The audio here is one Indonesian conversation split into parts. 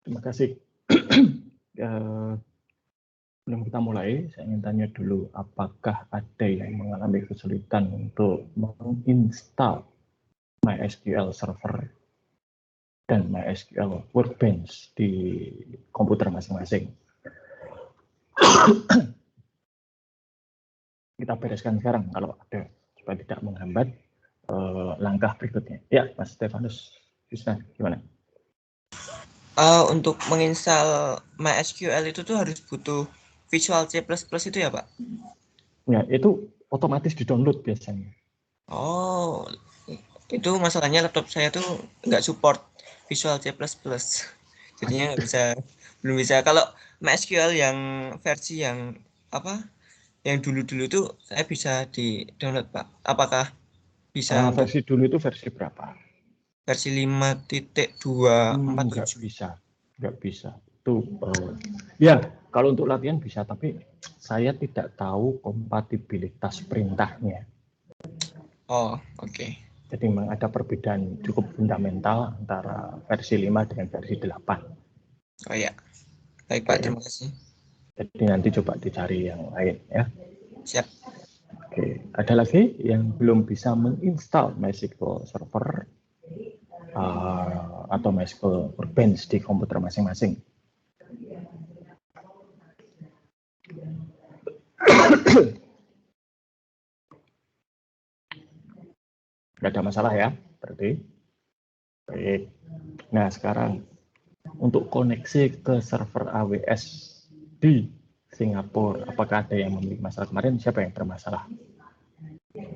Terima kasih. Sebelum kita mulai, saya ingin tanya dulu, apakah ada yang mengalami kesulitan untuk menginstal MySQL Server dan MySQL Workbench di komputer masing-masing? Kita bereskan sekarang kalau ada, supaya tidak menghambat langkah berikutnya. Ya, Mas Stefanus, bisa gimana? Untuk menginstal MySQL itu tuh harus butuh Visual C++ itu ya, Pak? Ya, itu otomatis di-download biasanya. Oh, itu masalahnya laptop saya tuh nggak support Visual C++. Jadinya belum bisa. Kalau MySQL yang versi yang apa? Yang dulu-dulu tuh saya bisa di-download, Pak. Apakah bisa untuk Versi dulu itu versi berapa? versi 5.247? Nggak bisa. Itu ya kalau untuk latihan bisa, tapi saya tidak tahu kompatibilitas perintahnya. Oh, oke. Jadi memang ada perbedaan cukup fundamental antara versi 5 dengan versi 8. Oh ya. Baik, Pak. Terima kasih. Jadi nanti coba dicari yang lain ya. Siap. Oke, ada lagi yang belum bisa menginstal MySQL Server atau MySQL Workbench di komputer masing-masing? Nggak ada masalah ya, berarti. Baik. Nah, sekarang untuk koneksi ke server AWS di Singapura, apakah ada yang memiliki masalah kemarin? Siapa yang bermasalah?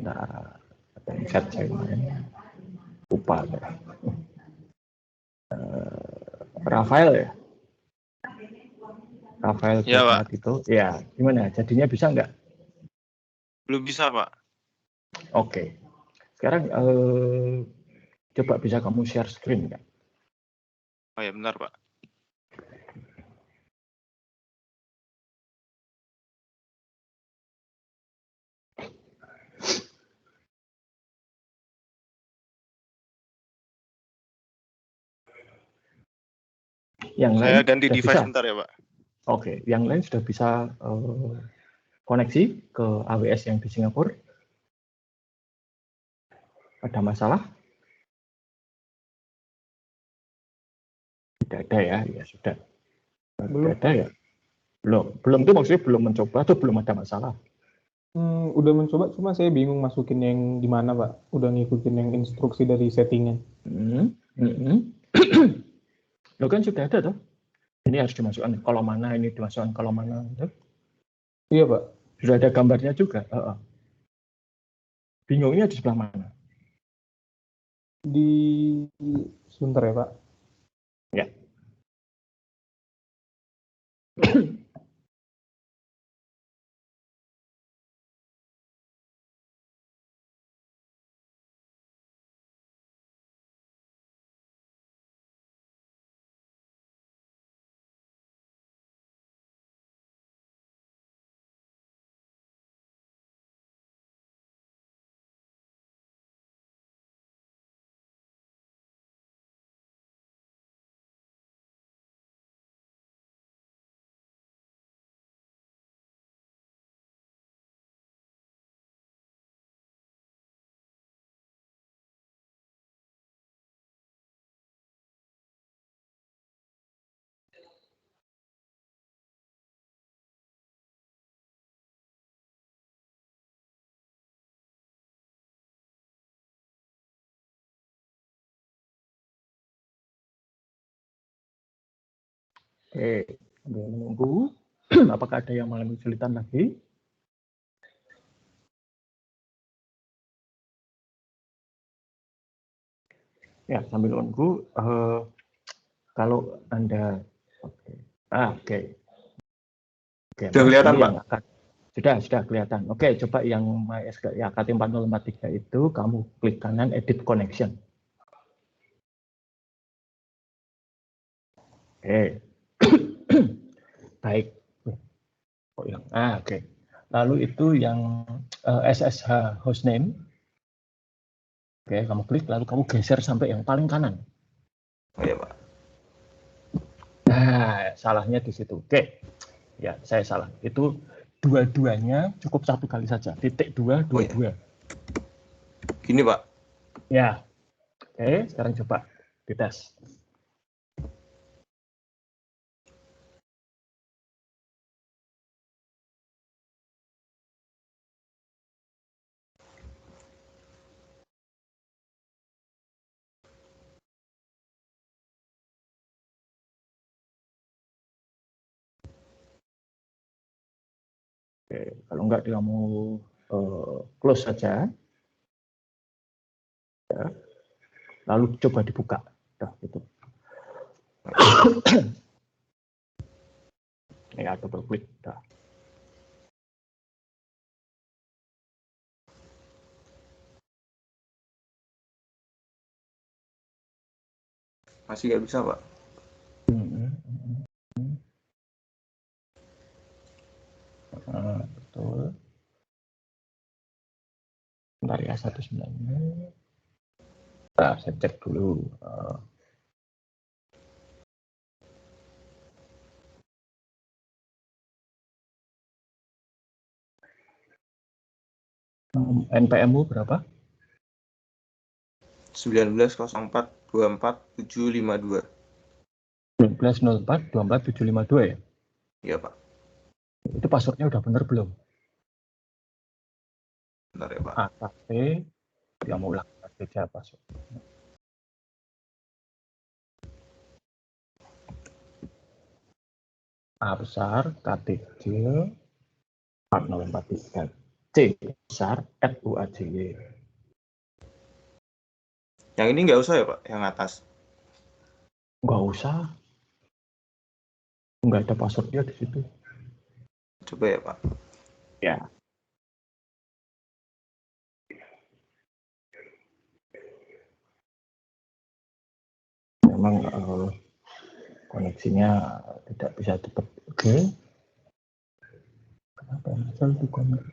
Nah, ada yang chat saya kemarin. Lupa. Rafael ya? Rafael Ya, Pak. itu. Ya, gimana? Jadinya bisa nggak? Belum bisa, Pak. Oke. Sekarang coba bisa kamu share screen nggak? Oh ya, benar, Pak. Yang Saya lain ganti sudah device bisa? bentar ya, Pak. Oke, yang lain sudah bisa koneksi ke AWS yang di Singapura? Ada masalah? Tidak ada ya, ya sudah. Tidak ada ya? Belum itu maksudnya belum mencoba atau belum ada masalah? Udah mencoba, cuma saya bingung masukin yang di mana, Pak. Udah ngikutin yang instruksi dari settingan. Lo kan sudah ada tuh. Ini harus dimasukkan kolom mana, ini dimasukkan kolom mana. Gitu. Iya, Pak. Sudah ada gambarnya juga. Bingungnya di sebelah mana? Sebentar ya, Pak. Ya. Oke, sambil menunggu. Apakah ada yang mengalami kesulitan lagi? Ya, sambil menunggu. Kalau Anda, oke. Sudah kelihatan, Pak? Sudah kelihatan. Oke, coba yang MySQL ya, KT4043 itu kamu klik kanan Edit Connection. Oke. Baik. Oh, yang oke. Lalu itu yang SSH hostname. Oke, kamu klik lalu kamu geser sampai yang paling kanan. Oh ya, Pak. salahnya di situ. Oke, ya saya salah. Itu dua-duanya cukup satu kali saja. Titik 2, 22. Gini Pak. Ya, oke. Sekarang coba dites. Oke, kalau enggak dia mau close saja. Ya. Lalu coba dibuka. Nah, gitu. Ya, double klik. Nah. Masih nggak bisa Pak. Betul. Bentar ya, 19. Nah, saya cek dulu. NPM-mu berapa? 190424 752. 1904 24752 ya? Iya Pak. Itu passwordnya udah bener belum? Bentar ya Pak. AKP, yang mau ulang saja password. A besar, K kecil, 4043. C besar, FUAJY. Yang ini nggak usah ya Pak, yang atas. Nggak usah. Nggak ada passwordnya di situ. Coba ya Pak. Ya. Memang koneksinya tidak bisa cepat. Oke. Kenapa misal di koneksi?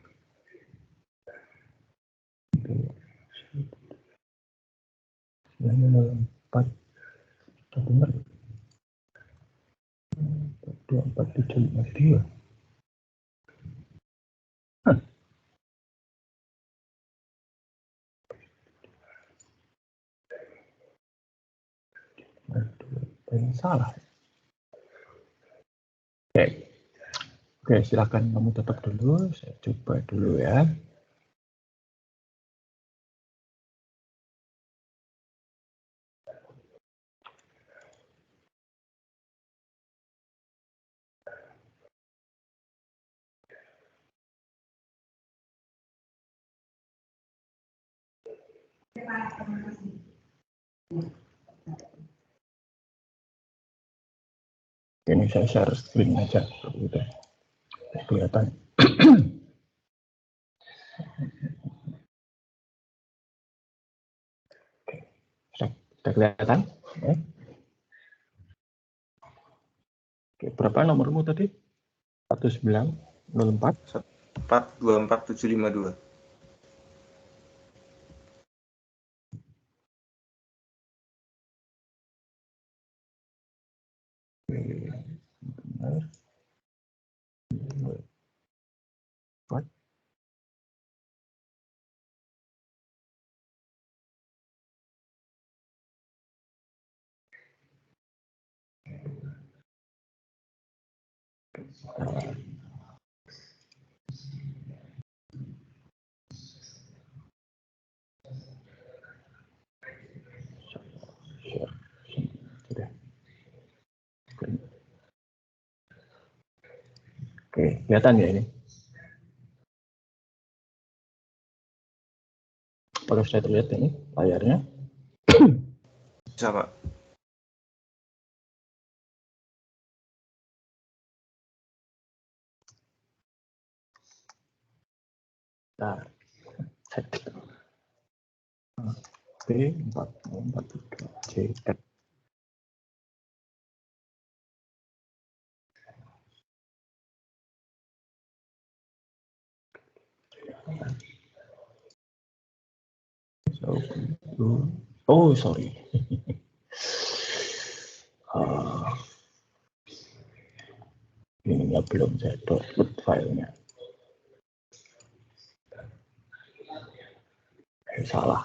904 benar. 24752. Ini salah. Oke, silakan kamu tutup dulu. Saya coba dulu ya. Ini saya share screen aja, gitu. Kelihatan. Sudah kelihatan? Oke, berapa nomormu tadi? 1904 424 752. Benar. What? Sudah. Oke, kelihatan ya ini? Apakah sudah terlihat ini layarnya? Bisa Pak. Nah, B443 JF. Oh, sorry. filenya belum saya download filenya. Salah.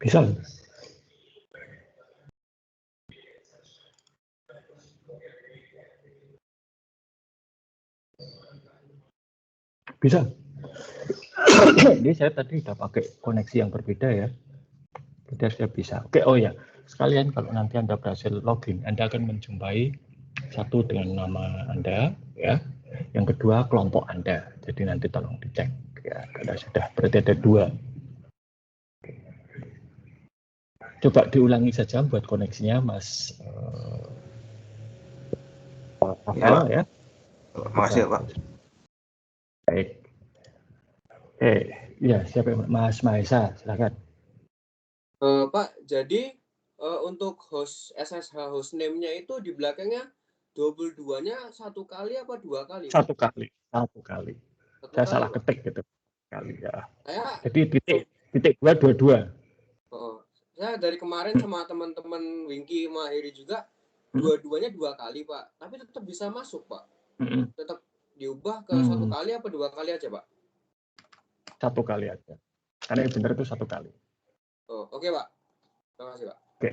Bisa. Bisa. Ini saya tadi udah pakai koneksi yang berbeda ya. Jadi sudah bisa. Oke, oh ya. Sekalian kalau nanti Anda berhasil login, Anda akan menjumpai satu dengan nama Anda, ya. Yang kedua kelompok Anda. Jadi nanti tolong dicek. Ya, kalau sudah berarti ada 2. Coba diulangi saja buat koneksinya, Mas Rafael, ya. Makasih Pak. Baik. Ya siapa Mas Mahesa, silakan. Pak, jadi untuk host SSH hostname-nya itu di belakangnya double 2-nya 1 kali apa 2 kali? 1 kali. 1 kali. Saya salah ketik gitu. Kali ya. Jadi titik 2 22. Saya dari kemarin sama teman-teman Winky sama Eri juga dua-duanya 2 kali Pak, tapi tetap bisa masuk Pak. Tetap diubah ke 1 kali apa 2 kali aja Pak? 1 kali aja. Karena yang benar itu 1 kali. Oke Pak. Terima kasih Pak. Oke.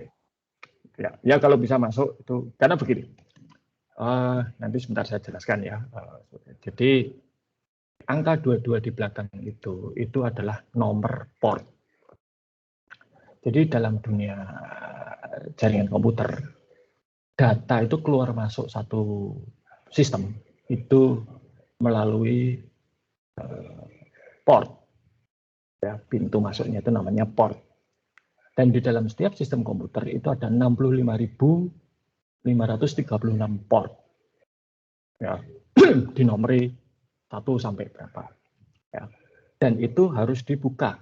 Ya kalau bisa masuk itu karena begini. Nanti sebentar saya jelaskan ya. Jadi angka 22 di belakang itu adalah nomor port. Jadi dalam dunia jaringan komputer, data itu keluar masuk satu sistem itu melalui port. Ya, pintu masuknya itu namanya port. Dan di dalam setiap sistem komputer itu ada 65.536 port. Ya, dinomori 1 sampai berapa. Ya. Dan itu harus dibuka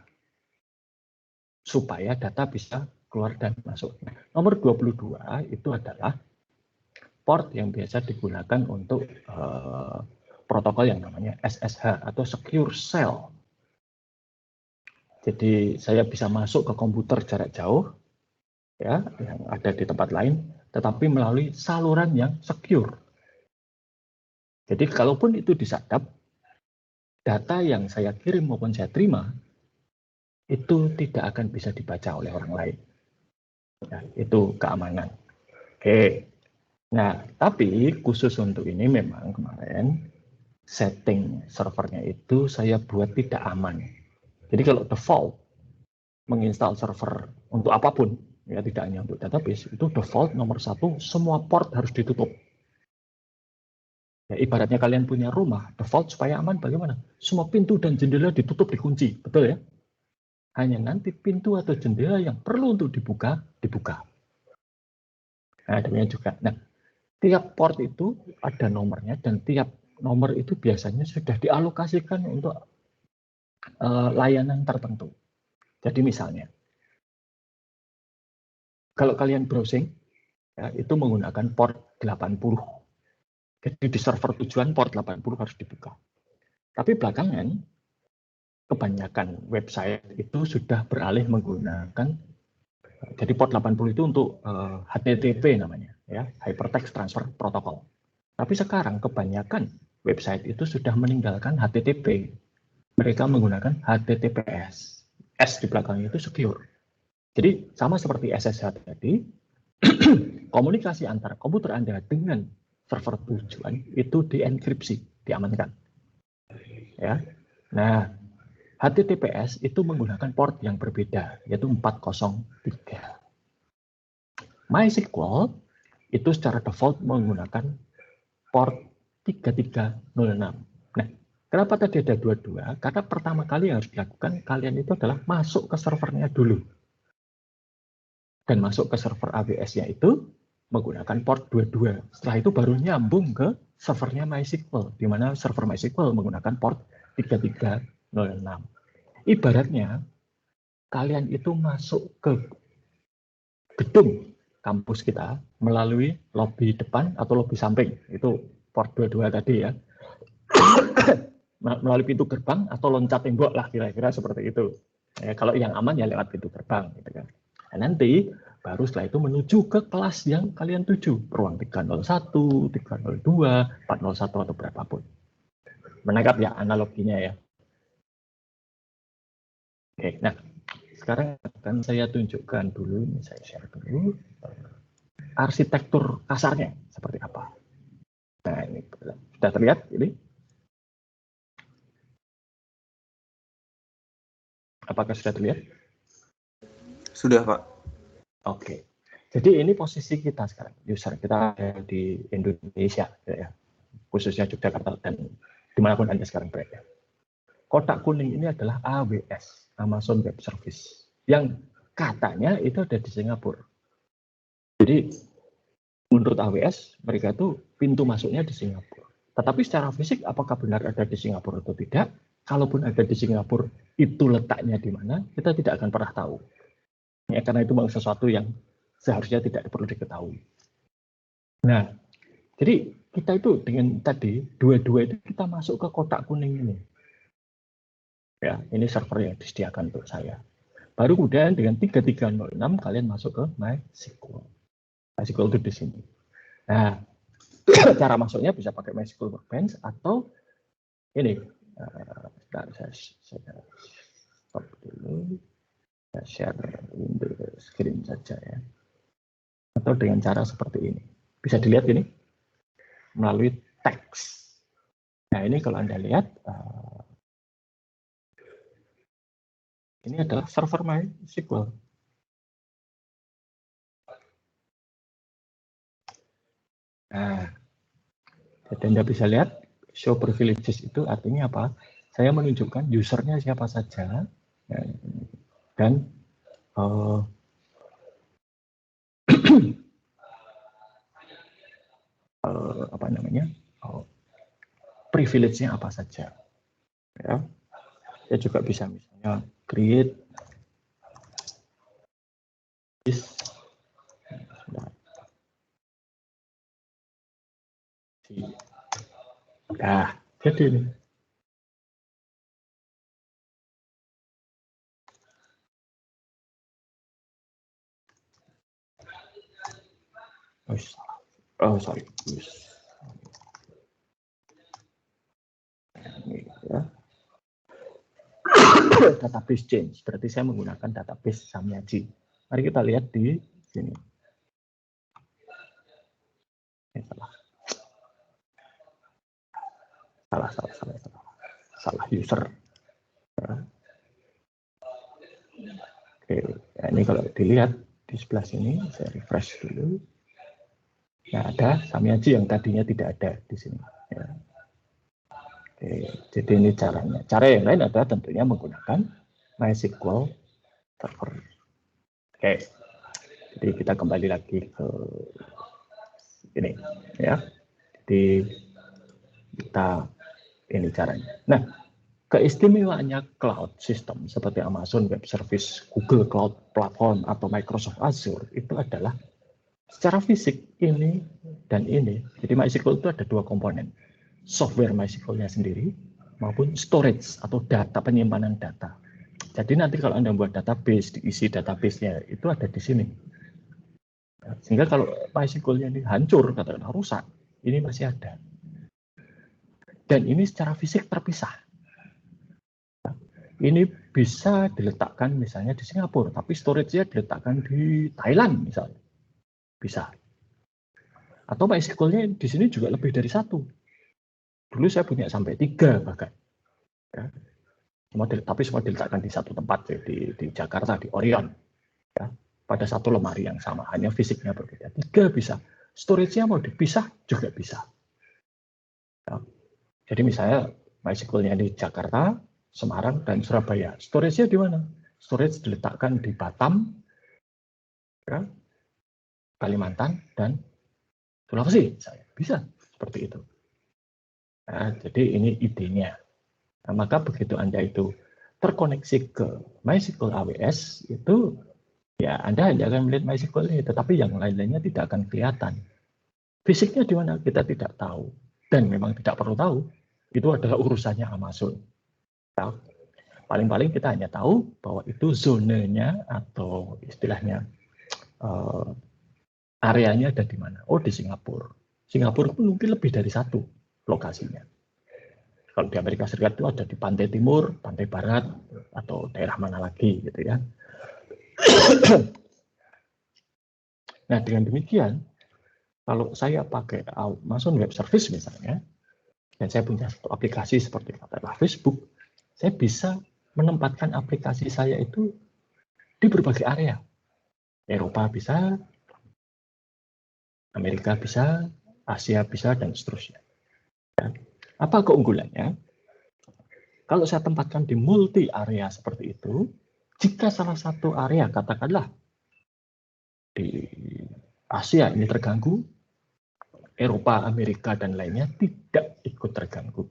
supaya data bisa keluar dan masuk. Nomor 22 itu adalah port yang biasa digunakan untuk protokol yang namanya SSH atau Secure Shell. Jadi saya bisa masuk ke komputer jarak jauh, ya, yang ada di tempat lain, tetapi melalui saluran yang secure. Jadi kalaupun itu disadap, data yang saya kirim maupun saya terima itu tidak akan bisa dibaca oleh orang lain. Ya, itu keamanan. Oke. Nah, tapi khusus untuk ini memang kemarin setting servernya itu saya buat tidak aman. Jadi kalau default menginstal server untuk apapun, ya tidak hanya untuk database, itu default nomor 1 semua port harus ditutup. Ya, ibaratnya kalian punya rumah, default supaya aman bagaimana? Semua pintu dan jendela ditutup, dikunci, betul ya? Hanya nanti pintu atau jendela yang perlu untuk dibuka, dibuka. Nah, demikian juga. Nah, tiap port itu ada nomornya dan tiap nomor itu biasanya sudah dialokasikan untuk layanan tertentu. Jadi misalnya, kalau kalian browsing, ya, itu menggunakan port 80. Jadi di server tujuan port 80 harus dibuka. Tapi belakangan, kebanyakan website itu sudah beralih menggunakan, jadi port 80 itu untuk HTTP namanya, ya, Hypertext Transfer Protocol. Tapi sekarang kebanyakan website itu sudah meninggalkan HTTP. Mereka menggunakan HTTPS. S di belakangnya itu secure. Jadi sama seperti SSH tadi, komunikasi antara komputer Anda dengan server tujuan itu dienkripsi, diamankan. Ya. Nah, HTTPS itu menggunakan port yang berbeda, yaitu 403. MySQL itu secara default menggunakan port 3306. Nah, kenapa tadi ada 22? Karena pertama kali yang harus dilakukan, kalian itu adalah masuk ke servernya dulu. Dan masuk ke server AWS-nya itu menggunakan port 22. Setelah itu baru nyambung ke servernya MySQL, di mana server MySQL menggunakan port 3306. Ibaratnya, kalian itu masuk ke gedung kampus kita melalui lobi depan atau lobi samping. Itu port 22 tadi ya. Melalui pintu gerbang atau loncat tembok lah, kira-kira seperti itu. Ya, kalau yang aman ya lewat pintu gerbang. Gitu kan. Dan nanti baru setelah itu menuju ke kelas yang kalian tuju. Ruang 301, 302, 401 atau berapapun. Menangkap ya analoginya ya. Oke, nah sekarang akan saya tunjukkan dulu, ini saya share dulu arsitektur kasarnya seperti apa. Nah ini sudah terlihat ini. Apakah sudah terlihat? Sudah, Pak. Oke. Jadi ini posisi kita sekarang, user kita ada di Indonesia, ya, khususnya Yogyakarta dan dimanapun Anda sekarang berada. Kotak kuning ini adalah AWS, Amazon Web Service, yang katanya itu ada di Singapura. Jadi menurut AWS, mereka itu pintu masuknya di Singapura. Tetapi secara fisik, apakah benar ada di Singapura atau tidak? Kalaupun ada di Singapura, itu letaknya di mana? Kita tidak akan pernah tahu. Ya, karena itu memang sesuatu yang seharusnya tidak perlu diketahui. Nah, jadi kita itu dengan tadi, dua-dua itu kita masuk ke kotak kuning ini. Ya, ini server yang disediakan untuk saya. Baru kemudian dengan 3306 kalian masuk ke MySQL. MySQL itu di sini. Nah, cara masuknya bisa pakai MySQL Workbench atau ini. Saya stop dulu. Saya share window screen saja ya. Atau dengan cara seperti ini. Bisa dilihat ini melalui teks. Nah, ini kalau Anda lihat ini adalah server MySQL. Nah, jadi Anda bisa lihat show privileges itu artinya apa? Saya menunjukkan usernya siapa saja dan apa namanya privilege-nya apa saja. Ya, saya juga bisa misalnya create this. Nah, jadi ini. Oh, sorry. Ini, ya. Database change, berarti saya menggunakan database Samyaji. Mari kita lihat di sini. Salah user. Oke, ya, ini kalau dilihat di sebelah sini, saya refresh dulu. Nah, ada Samyaji yang tadinya tidak ada di sini. Ya. Oke, jadi ini caranya. Cara yang lain adalah tentunya menggunakan MySQL Server. Oke, jadi kita kembali lagi ke ini, ya. Jadi kita ini caranya. Nah, keistimewaannya cloud system seperti Amazon Web Service, Google Cloud Platform, atau Microsoft Azure itu adalah secara fisik ini dan ini. Jadi MySQL itu ada dua komponen. Software MySQL-nya sendiri maupun storage atau data, penyimpanan data. Jadi nanti kalau Anda buat database, diisi database-nya itu ada di sini. Sehingga kalau MySQL-nya ini hancur, katakanlah rusak, ini masih ada. Dan ini secara fisik terpisah. Ini bisa diletakkan misalnya di Singapura, tapi storage-nya diletakkan di Thailand misalnya. Bisa. Atau MySQL-nya di sini juga lebih dari satu. Dulu saya punya sampai 3 bahkan. Ya. Tapi semua diletakkan di satu tempat, di Jakarta, di Orion. Ya. Pada satu lemari yang sama, hanya fisiknya berbeda. 3 bisa. Storage-nya mau dipisah juga bisa. Ya. Jadi misalnya MySQL-nya di Jakarta, Semarang, dan Surabaya. Storage-nya di mana? Storage diletakkan di Batam, ya, Kalimantan, dan Sulawesi. Bisa seperti itu. Nah, jadi ini idenya. Nah, maka begitu Anda itu terkoneksi ke MySQL AWS, itu ya Anda hanya akan melihat MySQL ini, tetapi yang lain-lainnya tidak akan kelihatan. Fisiknya di mana kita tidak tahu. Dan memang tidak perlu tahu. Itu adalah urusannya Amazon. Nah, paling-paling kita hanya tahu bahwa itu zonanya atau istilahnya areanya ada di mana. Oh, di Singapura. Singapura pun mungkin lebih dari satu lokasinya. Kalau di Amerika Serikat itu ada di pantai timur, pantai barat, atau daerah mana lagi gitu ya. Nah, dengan demikian, kalau saya pakai Amazon Web Service misalnya, dan saya punya satu aplikasi seperti katakanlah Facebook, saya bisa menempatkan aplikasi saya itu di berbagai area. Eropa bisa, Amerika bisa, Asia bisa, dan seterusnya. Ya. Apa keunggulannya? Kalau saya tempatkan di multi area seperti itu, jika salah satu area, katakanlah di Asia ini terganggu, Eropa, Amerika, dan lainnya tidak ikut terganggu.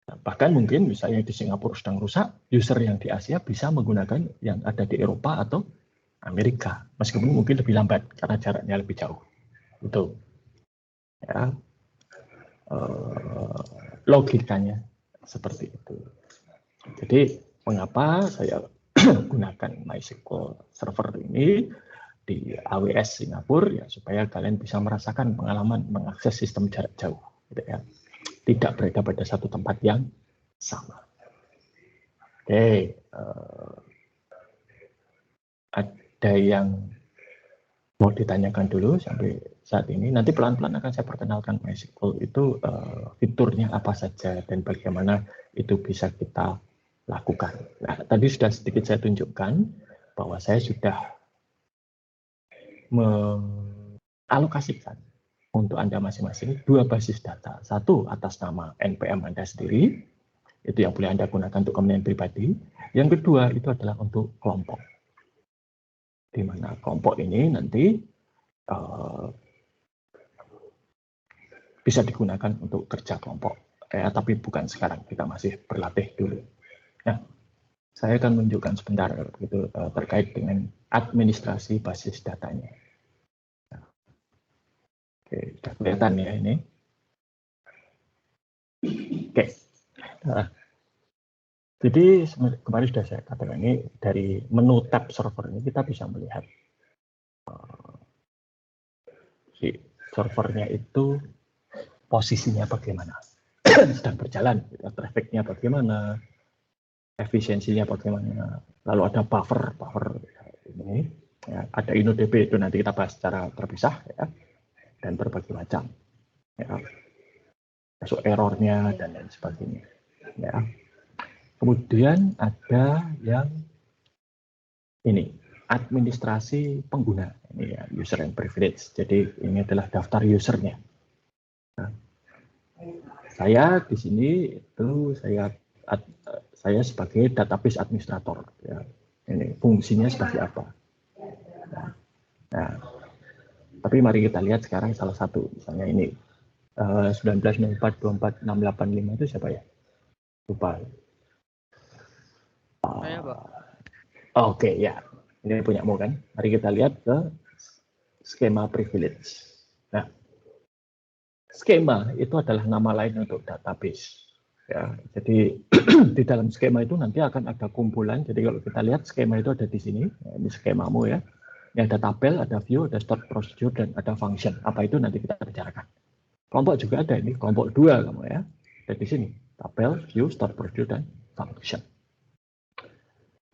Nah, bahkan mungkin misalnya di Singapura sedang rusak, user yang di Asia bisa menggunakan yang ada di Eropa atau Amerika, meskipun mungkin lebih lambat karena jaraknya lebih jauh. Itu ya, logikanya seperti itu. Jadi mengapa saya gunakan MySQL Server ini di AWS Singapura, ya supaya kalian bisa merasakan pengalaman mengakses sistem jarak jauh, gitu ya. Tidak berada pada satu tempat yang sama. Oke, ada yang mau ditanyakan dulu sampai saat ini? Nanti pelan-pelan akan saya perkenalkan MySQL itu fiturnya apa saja dan bagaimana itu bisa kita lakukan. Nah, tadi sudah sedikit saya tunjukkan bahwa saya sudah mengalokasikan untuk Anda masing-masing 2 basis data. Satu atas nama NPM Anda sendiri, itu yang boleh Anda gunakan untuk kepentingan pribadi. Yang kedua itu adalah untuk kelompok. Di mana kelompok ini nanti bisa digunakan untuk kerja kelompok. Tapi bukan sekarang, kita masih berlatih dulu. Nah, saya akan menunjukkan sebentar gitu, terkait dengan administrasi basis datanya. Oke, sudah kelihatan ya ini. Oke. Nah, jadi kemarin sudah saya katakan ini dari menu tab server ini kita bisa melihat si servernya itu posisinya bagaimana, sedang berjalan, trafficnya bagaimana, efisiensinya bagaimana, lalu ada buffer ini, ya, ada InnoDB itu nanti kita bahas secara terpisah ya. Dan berbagai macam, ya, masuk errornya dan lain sebagainya. Ya. Kemudian ada yang ini administrasi pengguna, ini ya, user and privilege. Jadi ini adalah daftar usernya. Nah, saya di sini itu saya sebagai database administrator. Ya. Ini fungsinya seperti apa? Nah, tapi mari kita lihat sekarang salah satu, misalnya ini 1904246885 itu siapa ya? Lupa. Saya, Pak. Oke, ya. Ini punyamu kan? Mari kita lihat ke skema privilege. Nah, skema itu adalah nama lain untuk database. Ya, jadi di dalam skema itu nanti akan ada kumpulan. Jadi kalau kita lihat skema itu ada di sini. Ya, ini skemamu ya. Ini ada tabel, ada view, ada stored procedure, dan ada function. Apa itu nanti kita bicarakan. Kelompok juga ada ini, kelompok 2 kamu ya. Ada di sini, tabel, view, start procedure, dan function.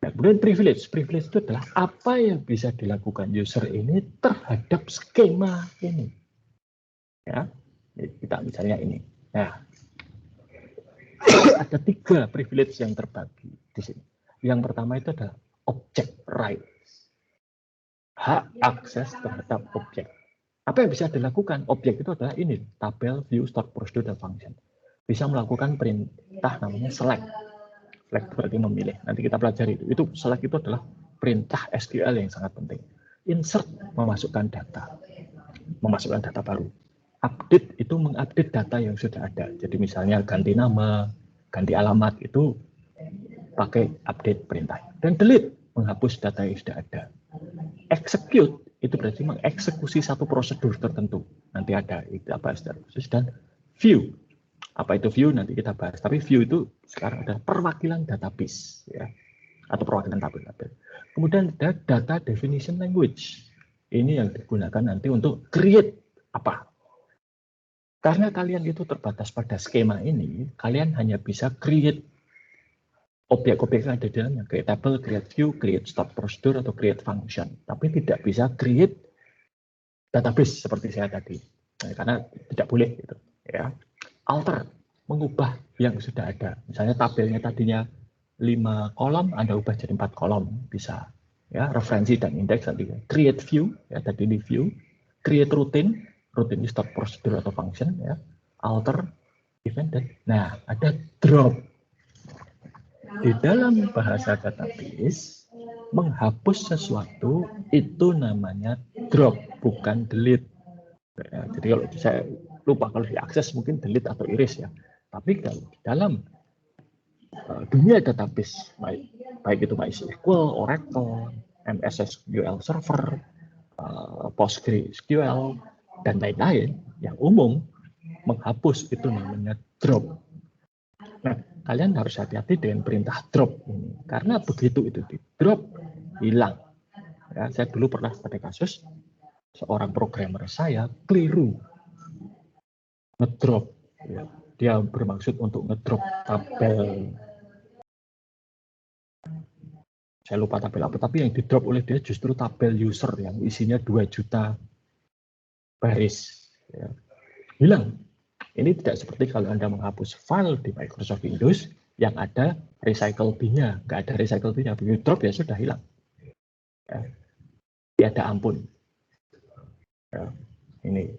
Nah, kemudian privilege. Privilege itu adalah apa yang bisa dilakukan user ini terhadap skema ini. Ya, kita misalnya ini. Nah, ada 3 privilege yang terbagi di sini. Yang pertama itu adalah object rights. Hak akses terhadap objek. Apa yang bisa dilakukan? Objek itu adalah ini, tabel, view, start procedure, dan function. Bisa melakukan perintah namanya select. Select berarti memilih. Nanti kita pelajari itu. Itu select itu adalah perintah SQL yang sangat penting. Insert memasukkan data. Memasukkan data baru. Update itu mengupdate data yang sudah ada. Jadi misalnya ganti nama, ganti alamat itu pakai update perintah. Dan delete menghapus data yang sudah ada. Execute itu berarti mengeksekusi satu prosedur tertentu. Nanti ada itu apa proses. Dan view. Apa itu view nanti kita bahas. Tapi view itu sekarang ada perwakilan database ya. Atau perwakilan tabel. Kemudian ada data definition language. Ini yang digunakan nanti untuk create apa? Karena kalian itu terbatas pada skema ini, kalian hanya bisa create objek-objek yang ada di dalamnya, create table, create view, create start procedure, atau create function. Tapi tidak bisa create database seperti saya tadi. Nah, karena tidak boleh gitu. Ya. Alter, mengubah yang sudah ada. Misalnya tabelnya tadinya 5 kolom, Anda ubah jadi 4 kolom. Bisa. Ya, referensi dan indeks nanti. Create view, ya tadi di view. Create routine, routine start procedure atau function. Ya. Alter, event, dan nah ada drop. Di dalam bahasa database, menghapus sesuatu itu namanya drop, bukan delete. Ya, jadi kalau saya lupa kalau diakses mungkin delete atau erase ya. Tapi kalau di dalam dunia database, baik itu MySQL, Oracle, MS SQL Server, PostgreSQL, dan lain-lain, yang umum menghapus itu namanya drop. Nah, kalian harus hati-hati dengan perintah drop ini. Karena begitu itu di drop, hilang. Ya, saya dulu pernah pada kasus, seorang programmer saya keliru ngedrop. Ya. Dia bermaksud untuk ngedrop tabel. Saya lupa tabel apa, tapi yang didrop oleh dia justru tabel user yang isinya 2 juta baris. Ya. Hilang. Ini tidak seperti kalau Anda menghapus file di Microsoft Windows yang ada recycle bin-nya. Nggak ada recycle bin-nya. Begitu drop ya sudah hilang. Ya. Tiada ampun. Ya. Ini.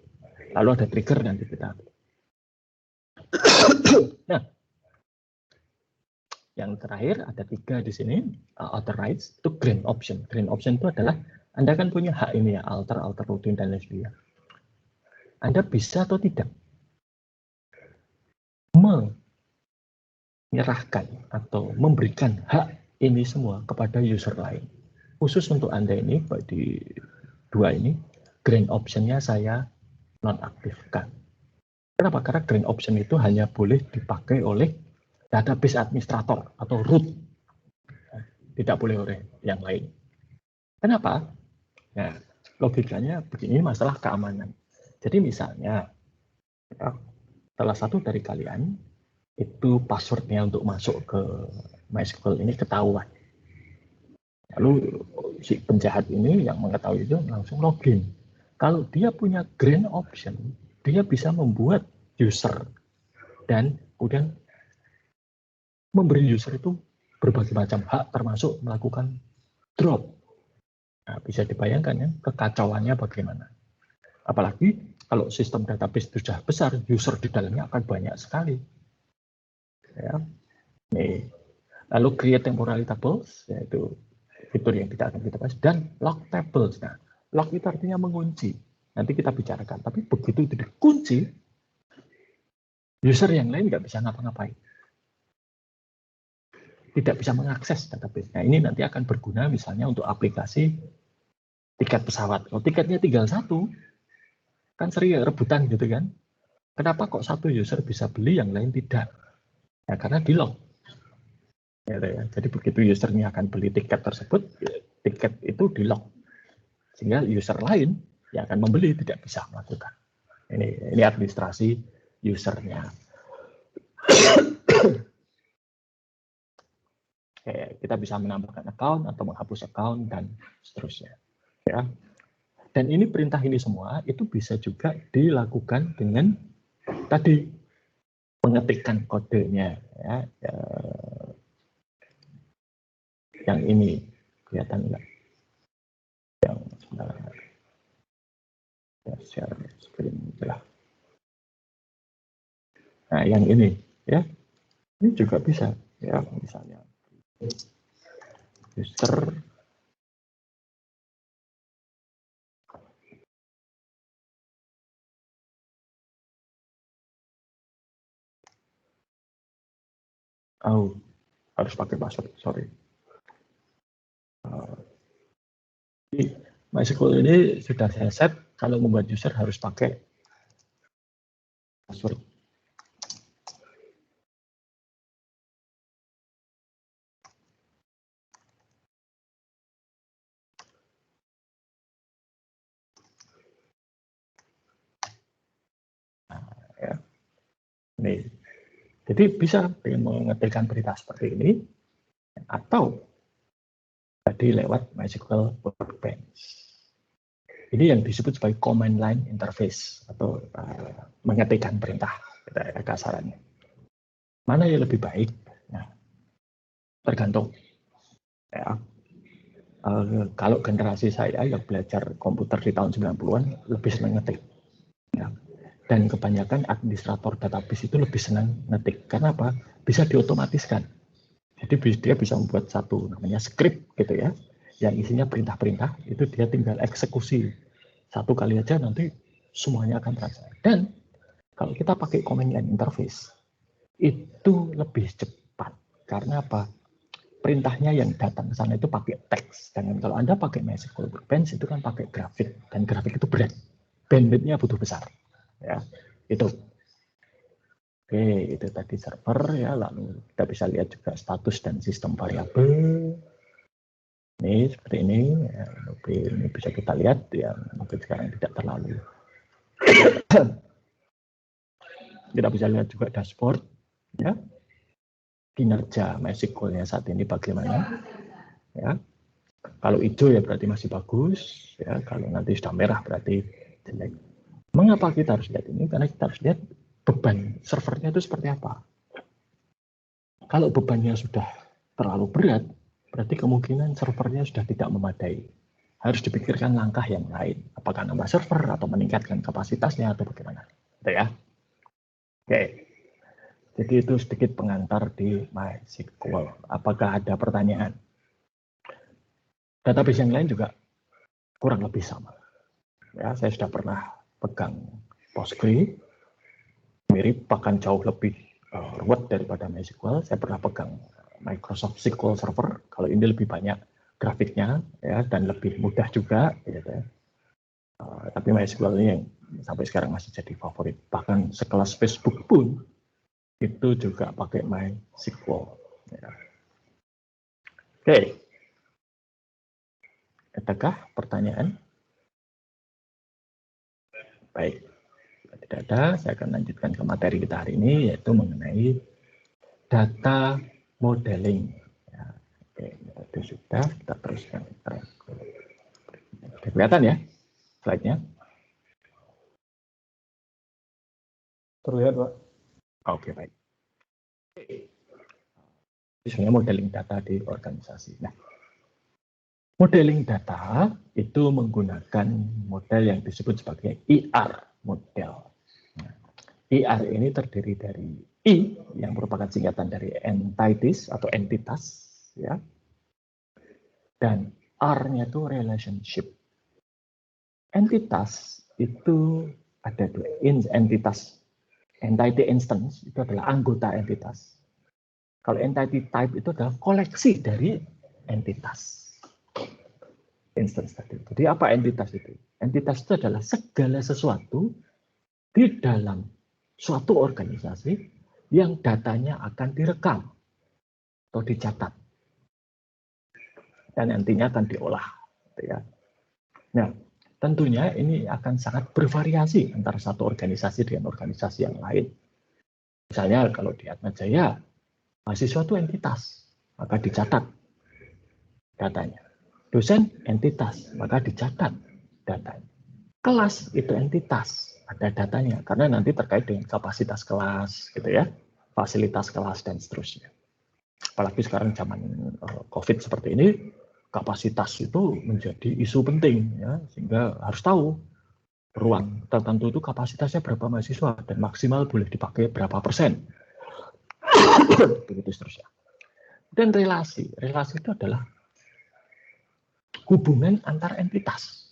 Lalu ada trigger nanti kita. Nah, yang terakhir ada 3 di sini. Alter rights itu green option. Green option itu adalah Anda kan punya hak ini ya, alter routine dan lain sebagainya. Anda bisa atau tidak menyerahkan atau memberikan hak ini semua kepada user lain. Khusus untuk Anda ini, di 2 ini, green option-nya saya nonaktifkan. Kenapa? Karena green option itu hanya boleh dipakai oleh database administrator atau root. Tidak boleh oleh yang lain. Kenapa? Nah, logikanya begini, masalah keamanan. Jadi misalnya, ya, salah satu dari kalian itu passwordnya untuk masuk ke MySQL ini ketahuan. Lalu si penjahat ini yang mengetahui itu langsung login. Kalau dia punya green option, dia bisa membuat user dan kemudian memberi user itu berbagai macam hak termasuk melakukan drop. Nah, bisa dibayangkan ya kekacauannya bagaimana. Apalagi kalau sistem database sudah besar, user di dalamnya akan banyak sekali. Ya. Nih. Lalu create temporary tables, yaitu fitur yang tidak akan kita bahas, dan lock tables. Nah, lock itu artinya mengunci. Nanti kita bicarakan. Tapi begitu itu dikunci, user yang lain nggak bisa ngapa-ngapain. Tidak bisa mengakses database. Nah, ini nanti akan berguna misalnya untuk aplikasi tiket pesawat. Kalau tiketnya tinggal 1, kan sering rebutan gitu kan. Kenapa kok satu user bisa beli, yang lain tidak? Ya, karena di lock. Ya, jadi begitu usernya akan beli tiket tersebut, tiket itu di lock. Sehingga user lain yang akan membeli tidak bisa melakukan. Ini administrasi usernya. Kita bisa menambahkan account atau menghapus account dan seterusnya. Ya. Dan ini perintah ini semua itu bisa juga dilakukan dengan tadi mengetikkan kodenya. Ya. Yang ini kelihatan enggak? Yang sebentar. Ya, share screen lah. Nah, yang ini ya. Ini juga bisa ya, misalnya user harus pakai password, sorry. MySQL ini sudah saya set, kalau membuat user harus pakai password. Nah, ya. Nih. Jadi bisa dengan mengetikkan berita seperti ini, atau tadi lewat MySQL Workbench. Ini yang disebut sebagai command line interface atau mengetikkan perintah, kasarannya. Mana yang lebih baik? Nah, tergantung. Ya. Kalau generasi saya yang belajar komputer di tahun 90-an lebih senang ngetik. Ya. Dan kebanyakan administrator database itu lebih senang ngetik. Karena apa? Bisa diotomatiskan. Jadi dia bisa membuat satu namanya script gitu ya, yang isinya perintah-perintah, itu dia tinggal eksekusi. Satu kali aja nanti semuanya akan terasa. Dan kalau kita pakai command line interface, itu lebih cepat. Karena apa? Perintahnya yang datang ke sana itu pakai teks. Dan kalau Anda pakai MySQL Workbench itu kan pakai grafik. Dan grafik itu berat. Bandwidth-nya butuh besar. Ya, itu. Oke, itu tadi server ya, lalu kita bisa lihat juga status dan sistem variabel. Ini seperti ini, ya, ini bisa kita lihat ya, mungkin sekarang tidak terlalu. Kita bisa lihat juga dashboard, ya, kinerja MySQL-nya saat ini bagaimana. Ya, kalau hijau ya berarti masih bagus, ya. Kalau nanti sudah merah berarti jelek. Mengapa kita harus lihat ini? Karena kita harus lihat beban servernya itu seperti apa. Kalau bebannya sudah terlalu berat, berarti kemungkinan servernya sudah tidak memadai. Harus dipikirkan langkah yang lain. Apakah nambah server atau meningkatkan kapasitasnya atau bagaimana. Gitu ya. Oke. Jadi itu sedikit pengantar di MySQL. Apakah ada pertanyaan? Database yang lain juga kurang lebih sama. Ya, saya sudah pernah pegang Postgre, mirip bahkan jauh lebih ruwet daripada MySQL. Saya pernah pegang Microsoft SQL Server. Kalau ini lebih banyak grafiknya ya, dan lebih mudah juga. Gitu ya. Tapi MySQL ini yang sampai sekarang masih jadi favorit. Bahkan sekelas Facebook pun itu juga pakai MySQL. Ya. Oke. Adakah pertanyaan? Baik. Tidak ada, saya akan lanjutkan ke materi kita hari ini, yaitu mengenai data modeling. Ya, oke, itu sudah, kita teruskan. Sudah kelihatan ya slide-nya? Terlihat, Pak. Oke, baik. Ini sebenarnya modeling data di organisasi. Nah, modeling data itu menggunakan model yang disebut sebagai ER model. Nah, ER ini terdiri dari E yang merupakan singkatan dari entities atau entitas, ya, dan R-nya itu relationship. Entitas itu ada dua, entitas, entity instance itu adalah anggota entitas. Kalau entity type itu adalah koleksi dari entitas. Instance tadi. Jadi apa entitas itu? Entitas itu adalah segala sesuatu di dalam suatu organisasi yang datanya akan direkam atau dicatat dan nantinya akan diolah. Ya. Nah, tentunya ini akan sangat bervariasi antara satu organisasi dengan organisasi yang lain. Misalnya kalau di Atmajaya, mahasiswa itu entitas, maka dicatat datanya. Dosen entitas, maka dicatat datanya. Kelas itu entitas, ada datanya, karena nanti terkait dengan kapasitas kelas, gitu ya, fasilitas kelas dan seterusnya. Apalagi sekarang zaman COVID seperti ini, kapasitas itu menjadi isu penting, ya, sehingga harus tahu ruang tertentu itu kapasitasnya berapa mahasiswa dan maksimal boleh dipakai berapa persen, begitu seterusnya. Dan relasi itu adalah hubungan antar entitas,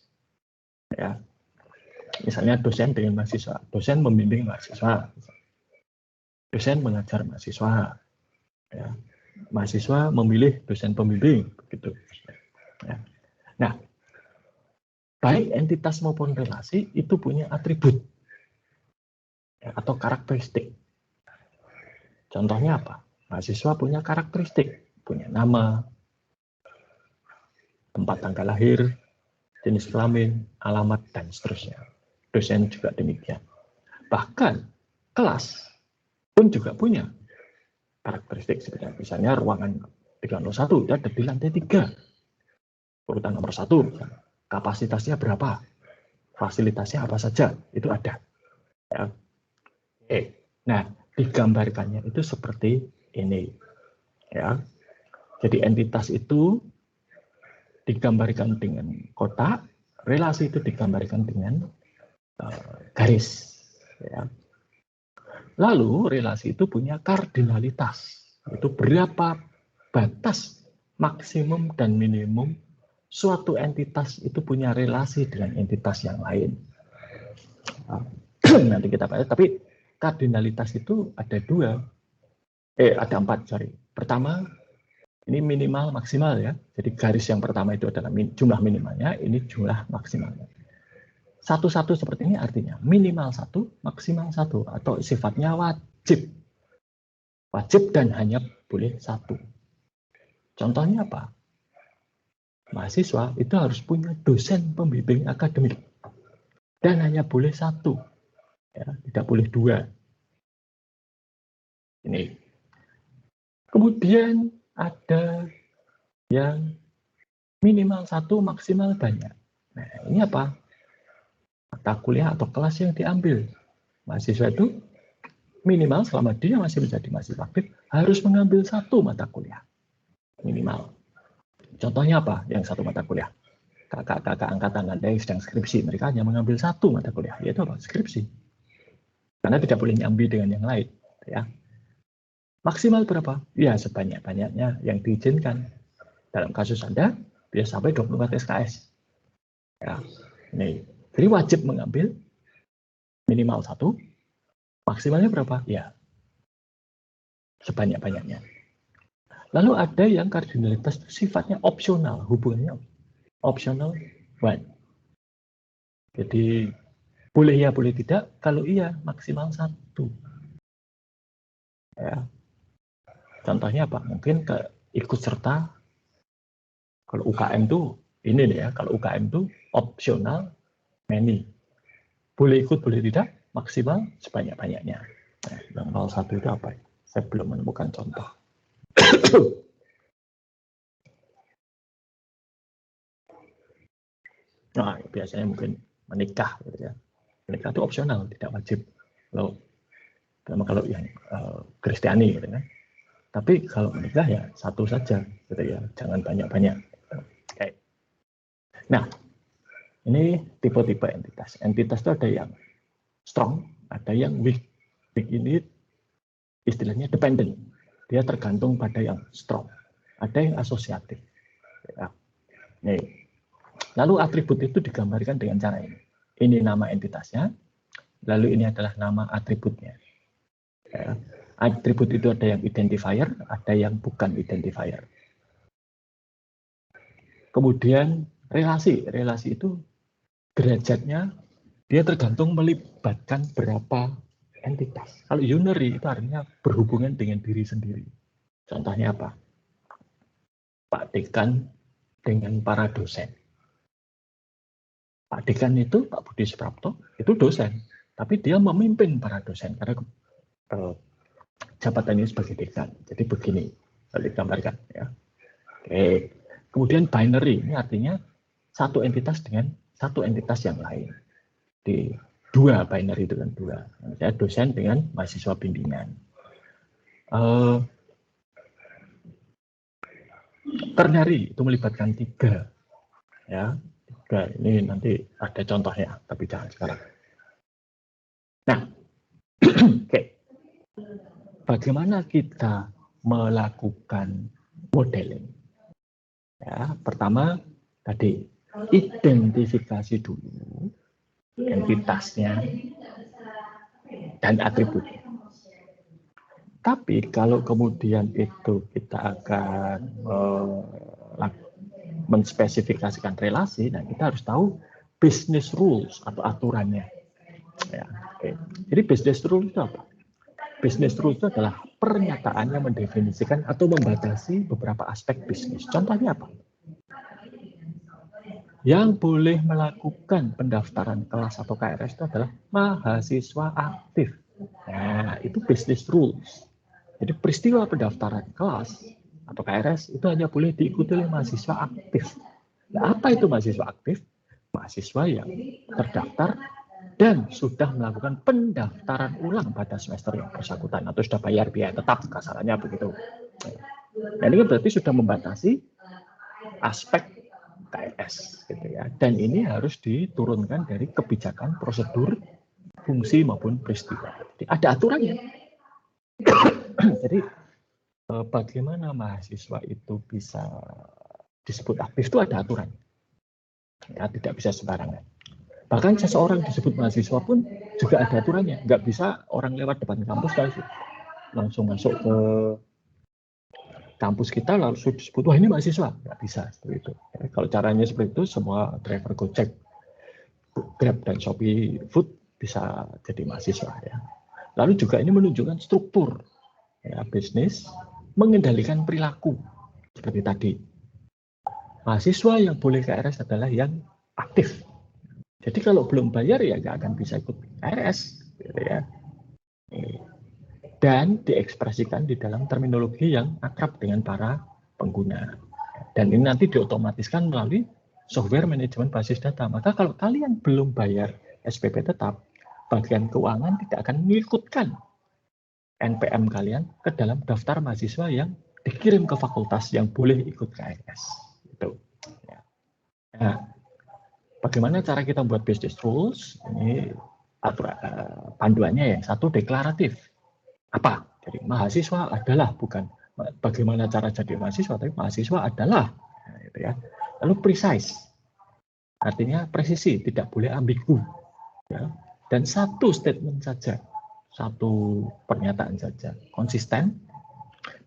ya. Misalnya dosen dengan mahasiswa, dosen membimbing mahasiswa, dosen mengajar mahasiswa, ya. Mahasiswa memilih dosen pembimbing, begitu. Ya. Nah, baik entitas maupun relasi itu punya atribut ya, atau karakteristik. Contohnya apa? Mahasiswa punya karakteristik, punya nama, tempat tanggal lahir, jenis kelamin, alamat, dan seterusnya. Dosen juga demikian. Bahkan kelas pun juga punya karakteristik sebenarnya. Misalnya ruangan 301 itu ada di lantai 3. Urutan nomor 1, kapasitasnya berapa? Fasilitasnya apa saja? Itu ada. Ya. Nah, digambarkannya itu seperti ini. Ya. Jadi entitas itu digambarkan dengan kotak, relasi itu digambarkan dengan garis. Ya. Lalu relasi itu punya kardinalitas. Itu berapa batas maksimum dan minimum suatu entitas itu punya relasi dengan entitas yang lain. Nanti kita bahas, tapi kardinalitas itu ada 4, sorry. Pertama, ini minimal maksimal ya. Jadi garis yang pertama itu adalah jumlah minimalnya, ini jumlah maksimalnya. Satu-satu seperti ini artinya minimal 1, maksimal 1, atau sifatnya wajib. Wajib dan hanya boleh 1. Contohnya apa? Mahasiswa itu harus punya dosen pembimbing akademik. Dan hanya boleh 1. Ya, tidak boleh 2. Ini. Kemudian ada yang minimal 1, maksimal banyak. Nah, ini apa? Mata kuliah atau kelas yang diambil. Mahasiswa itu minimal selama dia masih menjadi mahasiswa aktif harus mengambil 1 mata kuliah. Minimal. Contohnya apa? Yang 1 mata kuliah. Kakak-kakak angkatan Anda yang sedang skripsi, mereka hanya mengambil 1 mata kuliah, yaitu apa? Skripsi. Karena tidak boleh nyambi dengan yang lain. Ya. Maksimal berapa? Ya, sebanyak-banyaknya yang diizinkan. Dalam kasus Anda, bisa sampai 24 SKS. Ya. Ini. Jadi wajib mengambil minimal 1, maksimalnya berapa? Ya, sebanyak-banyaknya. Lalu ada yang kardinalitas sifatnya opsional, hubungannya optional one. Jadi boleh ya, boleh tidak. Kalau iya, maksimal 1. Ya. Contohnya apa? Mungkin ikut serta. Kalau UKM tuh ini nih ya. Kalau UKM tuh opsional many. Boleh ikut, boleh tidak. Maksimal sebanyak-banyaknya. Nah, yang 01 itu apa? Saya belum menemukan contoh. Nah, biasanya mungkin menikah, gitu ya. Menikah itu opsional, tidak wajib. Kalau yang Kristiani, gitu kan. Tapi kalau menikah ya 1 saja, gitu ya. Jangan banyak-banyak. Oke. Nah, ini tipe-tipe entitas. Entitas itu ada yang strong, ada yang weak. Weak ini istilahnya dependent. Dia tergantung pada yang strong. Ada yang asosiatif. Ya. Nih. Lalu atribut itu digambarkan dengan cara ini. Ini nama entitasnya, lalu ini adalah nama atributnya. Ya. Atribut itu ada yang identifier, ada yang bukan identifier. Kemudian relasi itu derajatnya dia tergantung melibatkan berapa entitas. Kalau unary itu artinya berhubungan dengan diri sendiri. Contohnya apa? Pak Dekan dengan para dosen. Pak Dekan itu, Pak Budi Suprapto, itu dosen. Tapi dia memimpin para dosen, karena jabatannya sebagai dekan. Jadi begini, kalau digambarkan. Ya. Oke. Kemudian binary, ini artinya satu entitas dengan satu entitas yang lain. Di dua binary itu kan dua. Misalnya dosen dengan mahasiswa bimbingan. Ternary itu melibatkan tiga. Ya, tiga. Ini nanti ada contohnya, tapi jangan sekarang. Nah, oke. Bagaimana kita melakukan modeling? Ya, pertama tadi identifikasi dulu entitasnya dan atributnya. Tapi kalau kemudian itu kita akan menspesifikasikan relasi, nah kita harus tahu business rules atau aturannya. Ya, oke. Jadi business rules itu apa? Business rules itu adalah pernyataan yang mendefinisikan atau membatasi beberapa aspek bisnis. Contohnya apa? Yang boleh melakukan pendaftaran kelas atau KRS itu adalah mahasiswa aktif. Nah, itu business rules. Jadi peristiwa pendaftaran kelas atau KRS itu hanya boleh diikuti oleh mahasiswa aktif. Nah, apa itu mahasiswa aktif? Mahasiswa yang terdaftar dan sudah melakukan pendaftaran ulang pada semester yang bersangkutan atau sudah bayar biaya tetap, kasarannya begitu. Nah, ini berarti sudah membatasi aspek KRS, gitu ya. Dan ini harus diturunkan dari kebijakan, prosedur, fungsi maupun peristiwa. Jadi ada aturannya. Jadi bagaimana mahasiswa itu bisa disebut aktif itu ada aturan. Ya, tidak bisa sembarangan. Bahkan seseorang disebut mahasiswa pun juga ada aturannya. Nggak bisa orang lewat depan kampus langsung masuk ke kampus kita langsung disebut, wah ini mahasiswa. Nggak bisa seperti itu. Ya, kalau caranya seperti itu, semua driver Gojek, Grab, dan Shopee Food bisa jadi mahasiswa. Ya. Lalu juga ini menunjukkan struktur ya, bisnis, mengendalikan perilaku. Seperti tadi. Mahasiswa yang boleh KRS adalah yang aktif. Jadi kalau belum bayar ya nggak akan bisa ikut KRS, gitu ya. Dan diekspresikan di dalam terminologi yang akrab dengan para pengguna. Dan ini nanti diotomatiskan melalui software manajemen basis data. Maka kalau kalian belum bayar SPP tetap, bagian keuangan tidak akan mengikutkan NPM kalian ke dalam daftar mahasiswa yang dikirim ke fakultas yang boleh ikut KRS. Gitu. Nah, bagaimana cara kita buat business rules? Ini panduannya yang satu deklaratif. Apa? Jadi mahasiswa adalah, bukan bagaimana cara jadi mahasiswa, tapi mahasiswa adalah. Nah, gitu ya. Lalu precise, artinya presisi, tidak boleh ambigu. Ya. Dan satu statement saja, satu pernyataan saja, konsisten.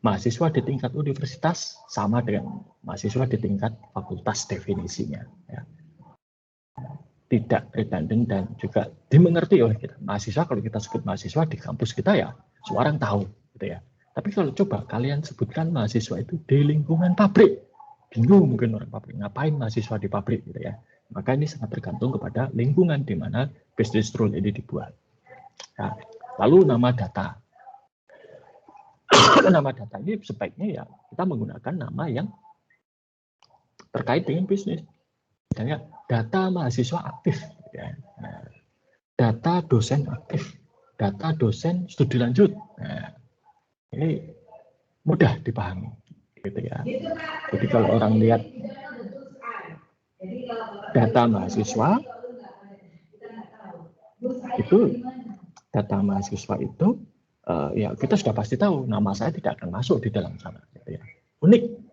Mahasiswa di tingkat universitas sama dengan mahasiswa di tingkat fakultas definisinya. Ya. Tidak redundant dan juga dimengerti oleh kita. Mahasiswa, kalau kita sebut mahasiswa di kampus kita ya semua orang tahu, gitu ya. Tapi kalau coba kalian sebutkan mahasiswa itu di lingkungan pabrik, bingung mungkin orang pabrik, ngapain mahasiswa di pabrik, gitu ya. Maka ini sangat tergantung kepada lingkungan di mana business rule ini dibuat. Nah, lalu nama data. Nama data ini sebaiknya ya kita menggunakan nama yang terkait dengan bisnis. Misalnya data mahasiswa aktif, ya. Nah, data dosen aktif, data dosen studi lanjut. Nah, ini mudah dipahami, gitu ya. Jadi kalau orang lihat data mahasiswa itu, ya kita sudah pasti tahu nama saya tidak akan masuk di dalam sana, gitu ya. Unik.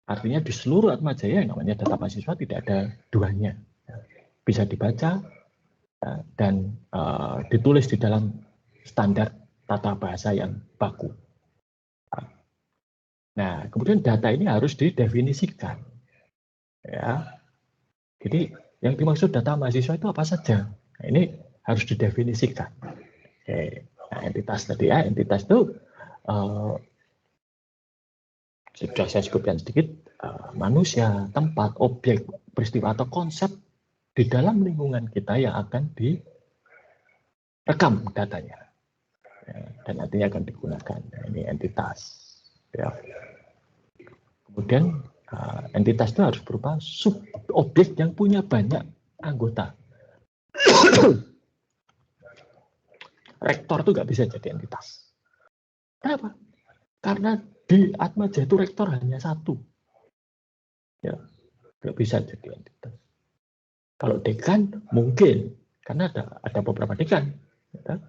Artinya di seluruh Atmajaya yang namanya data mahasiswa tidak ada duanya. Bisa dibaca dan ditulis di dalam standar tata bahasa yang baku. Nah, kemudian data ini harus didefinisikan. Ya. Jadi yang dimaksud data mahasiswa itu apa saja? Nah, ini harus didefinisikan. Oke. Nah, entitas tadi ya, entitas itu sudah saya sebutkan sedikit, manusia, tempat, objek, peristiwa atau konsep di dalam lingkungan kita yang akan direkam datanya. Ya, dan nantinya akan digunakan. Ini entitas. Ya. Kemudian entitas itu harus berupa subobjek yang punya banyak anggota. Rektor itu nggak bisa jadi entitas. Kenapa? Karena di Atmaja itu rektor hanya satu. Ya, nggak bisa jadi entitas. Kalau dekan mungkin, karena ada beberapa dekan. Ya.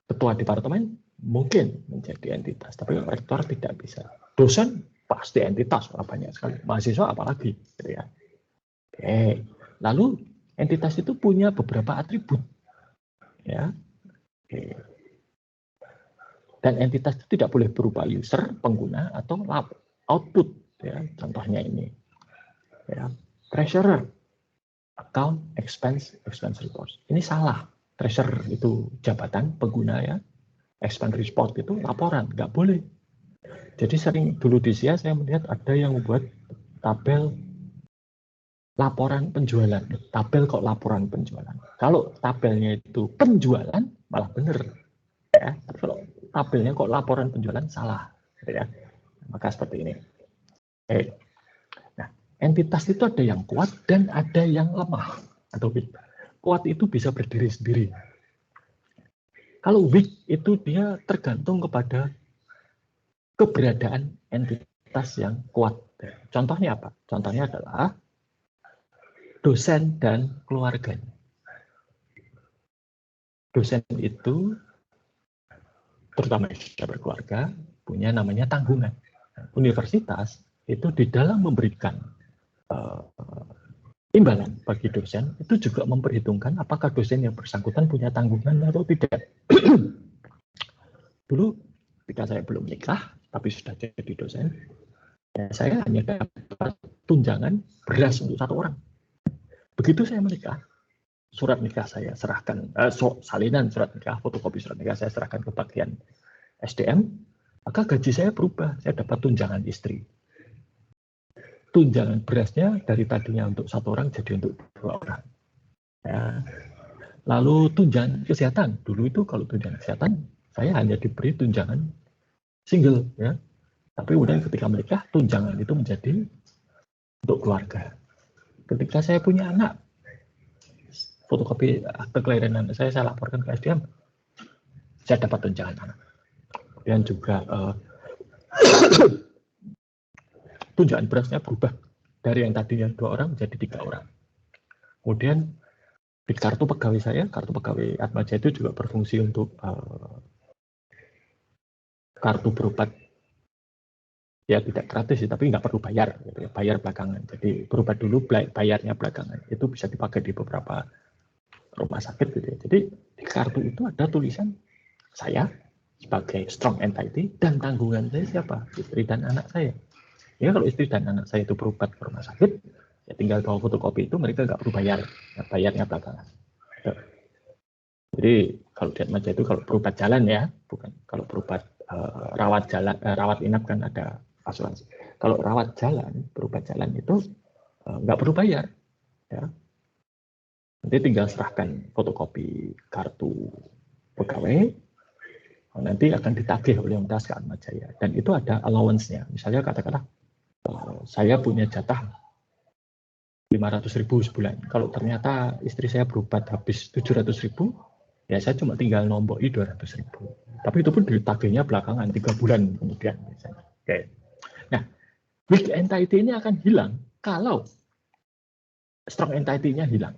Ketua departemen mungkin menjadi entitas, tapi rektor tidak bisa. Dosen pasti entitas, banyak sekali. Mahasiswa apalagi, gitu ya. Oke. Lalu entitas itu punya beberapa atribut, ya. Oke. Dan entitas itu tidak boleh berupa user, pengguna, atau output, ya. Contohnya ini, ya. Treasurer, account, expense report. Ini salah. Treasurer itu jabatan pengguna, ya. Expense report itu laporan, nggak boleh. Jadi sering dulu di SIA saya melihat ada yang membuat tabel laporan penjualan. Tabel kok laporan penjualan. Kalau tabelnya itu penjualan malah benar. Ya. Tapi kalau tabelnya kok laporan penjualan salah. Ya. Maka seperti ini. Oke. Nah, entitas itu ada yang kuat dan ada yang lemah atau weak. Kuat itu bisa berdiri sendiri. Kalau weak itu dia tergantung kepada keberadaan entitas yang kuat. Contohnya apa? Contohnya adalah dosen dan keluarganya. Dosen itu, terutama yang berkeluarga, punya namanya tanggungan. Universitas itu di dalam memberikan imbalan bagi dosen, itu juga memperhitungkan apakah dosen yang bersangkutan punya tanggungan atau tidak. Dulu ketika saya belum nikah, tapi sudah jadi dosen, ya saya hanya dapat tunjangan beras untuk satu orang. Begitu saya menikah, surat nikah saya serahkan, salinan surat nikah, fotokopi surat nikah saya serahkan ke bagian SDM, maka gaji saya berubah, saya dapat tunjangan istri. Tunjangan berasnya dari tadinya untuk satu orang jadi untuk dua orang. Ya. Lalu tunjangan kesehatan, dulu itu kalau tunjangan kesehatan, saya hanya diberi tunjangan single, ya. Tapi kemudian ketika menikah, tunjangan itu menjadi untuk keluarga. Ketika saya punya anak, fotokopi akte kelahiran anak saya laporkan ke SDM, saya dapat tunjangan anak. Kemudian juga tunjangan berasnya berubah dari yang tadinya 2 orang menjadi 3 orang. Kemudian di kartu pegawai saya, kartu pegawai Atmaja itu juga berfungsi untuk kartu berobat. Ya tidak gratis, tapi nggak perlu bayar, gitu ya. Bayar belakangan. Jadi berobat dulu, bayarnya belakangan. Itu bisa dipakai di beberapa rumah sakit, gitu ya. Jadi di kartu itu ada tulisan saya sebagai strong entity dan tanggungan saya siapa? Istri dan anak saya. Ya kalau istri dan anak saya itu berobat ke rumah sakit, ya tinggal bawa fotokopi itu, mereka nggak perlu bayar, ya, bayarnya belakangan. Ya. Jadi kalau di Atmaja itu kalau berobat jalan ya, bukan kalau berobat rawat jalan, rawat inap kan ada asuransi. Kalau rawat jalan, berobat jalan itu nggak perlu bayar, ya. Nanti tinggal serahkan fotokopi kartu pegawai, nanti akan ditagih oleh Universitas ke Atmajaya, dan itu ada allowance-nya. Misalnya katakanlah saya punya jatah 500.000 sebulan. Kalau ternyata istri saya berobat habis 700.000, ya saya cuma tinggal nomboi 200.000. Tapi itu pun ditagihnya belakangan 3 bulan kemudian misalnya. Oke. Nah, weak entity ini akan hilang kalau strong entity-nya hilang.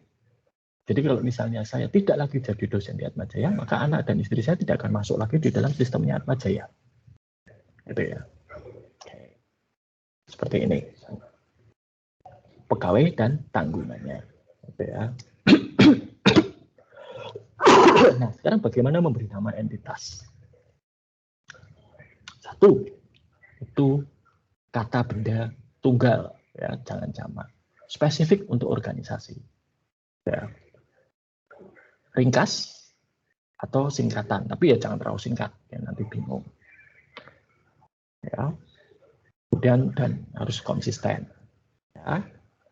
Jadi kalau misalnya saya tidak lagi jadi dosen di Atmajaya, maka anak dan istri saya tidak akan masuk lagi di dalam sistemnya Atmajaya. Itu ya. Oke. Seperti ini. Pegawai dan tanggungannya. Gitu ya. Nah, sekarang bagaimana memberi nama entitas? Satu, itu kata benda tunggal, ya, jangan jamak. Spesifik untuk organisasi. Ya. Ringkas atau singkatan, tapi ya jangan terlalu singkat, ya nanti bingung. Ya. Kemudian dan harus konsisten. Ya.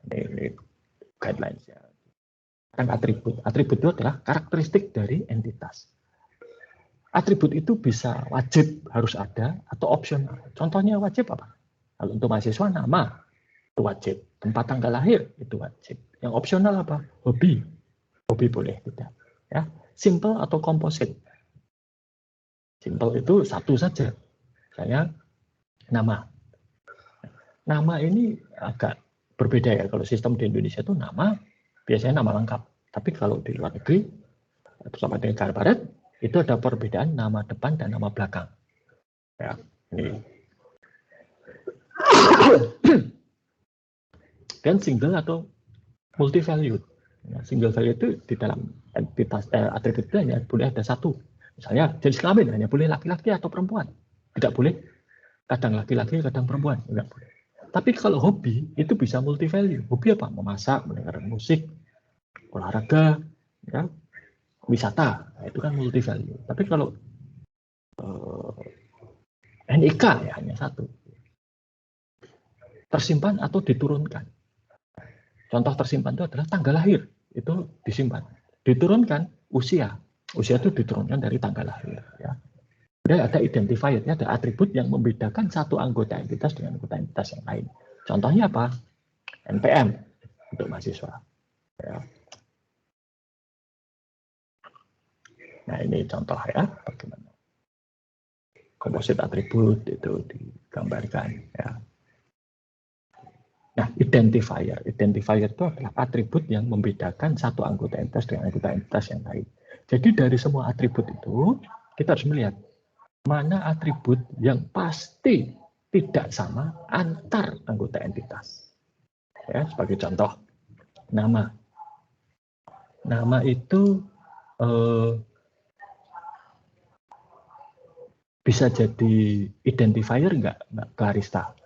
Ini guidelines ya. Tentang atribut. Atribut itu adalah karakteristik dari entitas. Atribut itu bisa wajib harus ada atau opsional. Contohnya wajib apa? Kalau untuk mahasiswa nama itu wajib. Tempat tanggal lahir itu wajib. Yang opsional apa? Hobi. Hobi boleh tidak. Ya, simple atau komposit. Simple itu satu saja. Saya nama. Nama ini agak berbeda ya. Kalau sistem di Indonesia itu nama biasanya nama lengkap. Tapi kalau di luar negeri, bersama di negara barat, itu ada perbedaan nama depan dan nama belakang. Ya, ini. Dan single atau multi value. Ya, single value itu di dalam entitas atribut itu hanya boleh ada satu. Misalnya jenis kelamin hanya boleh laki-laki atau perempuan. Tidak boleh kadang laki-laki, kadang perempuan. Tidak boleh. Tapi kalau hobi itu bisa multi value. Hobi apa? Memasak, mendengarkan musik, olahraga, ya, wisata. Nah, itu kan multi value. Tapi kalau NIK ya hanya satu. Tersimpan atau diturunkan. Contoh tersimpan itu adalah tanggal lahir. Itu disimpan. Diturunkan usia. Usia itu diturunkan dari tanggal lahir. Ya. Kemudian ada identifier, ada atribut yang membedakan satu anggota entitas dengan anggota entitas yang lain. Contohnya apa? NPM untuk mahasiswa. Ya. Nah ini contoh ya, bagaimana komposit atribut itu digambarkan. Ya. Nah identifier itu adalah atribut yang membedakan satu anggota entitas dengan anggota entitas yang lain. Jadi dari semua atribut itu kita harus melihat mana atribut yang pasti tidak sama antar anggota entitas. Ya, sebagai contoh, nama. Nama itu bisa jadi identifier nggak, Mbak Clarista?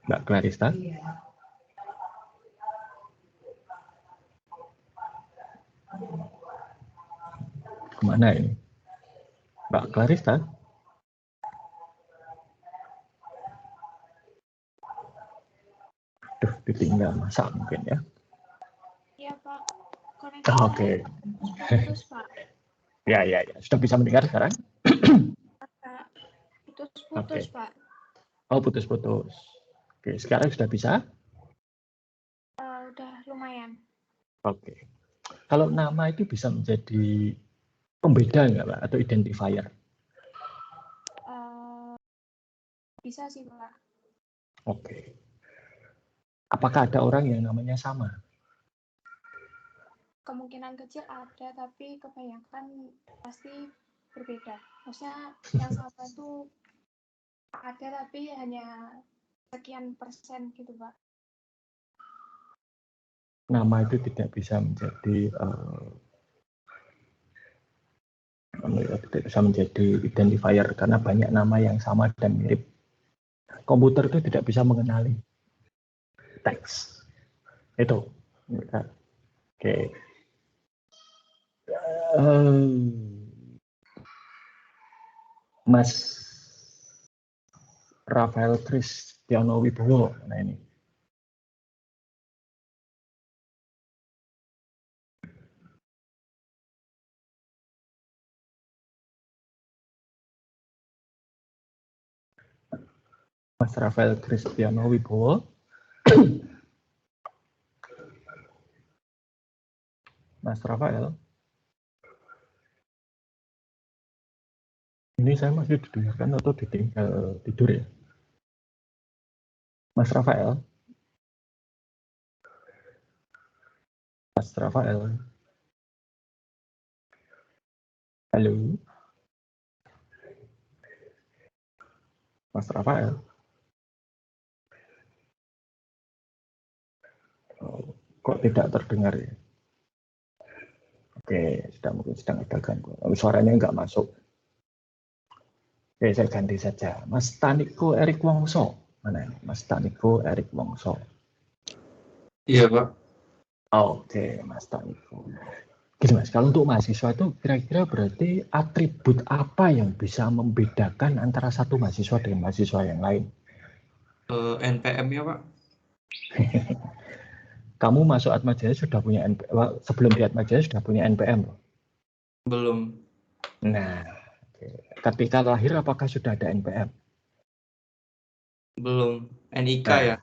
Mbak Clarista? Kemana ini? Mbak Clarista? Duh, ditinggal masak mungkin ya. Iya Pak. Oke. Putus Pak. Ya. Sudah bisa mendengar sekarang? Putus Pak. Oh, putus-putus. Oke, sekarang sudah bisa? Udah lumayan. Oke. Kalau nama itu bisa menjadi pembeda nggak, Pak? Atau identifier? Bisa sih Pak. Oke. Apakah ada orang yang namanya sama? Kemungkinan kecil ada, tapi kebanyakan pasti berbeda. Maksudnya yang sama itu ada, tapi hanya sekian persen gitu Pak. Nama itu tidak bisa menjadi identifier karena banyak nama yang sama dan mirip. Komputer itu tidak bisa mengenali teks. Itu. Oke. Mas Rafael Kristiano Wibowo. Nah ini. Mas Rafael Kristiano Wibowo. Mas Rafael. Ini saya masih didengarkan atau ditinggal tidur ya? Mas Rafael. Mas Rafael. Halo. Mas Rafael. Oh, kok tidak terdengar ya? Oke, mungkin sedang ada gangguan. Suaranya nggak masuk. Oke, saya ganti saja. Mas Taniko Erik Wongso. Mana ini? Mas Taniko Erik Wongso. Iya, Pak. Oke, Mas Taniko. Gini Mas, kalau untuk mahasiswa itu kira-kira berarti atribut apa yang bisa membedakan antara satu mahasiswa dengan mahasiswa yang lain? NPM ya, Pak. Kamu masuk Atmajaya sudah punya NPM, sebelum di Atmajaya sudah punya NPM? Belum. Nah, ketika lahir apakah sudah ada NPM? Belum. NIK Nah, ya?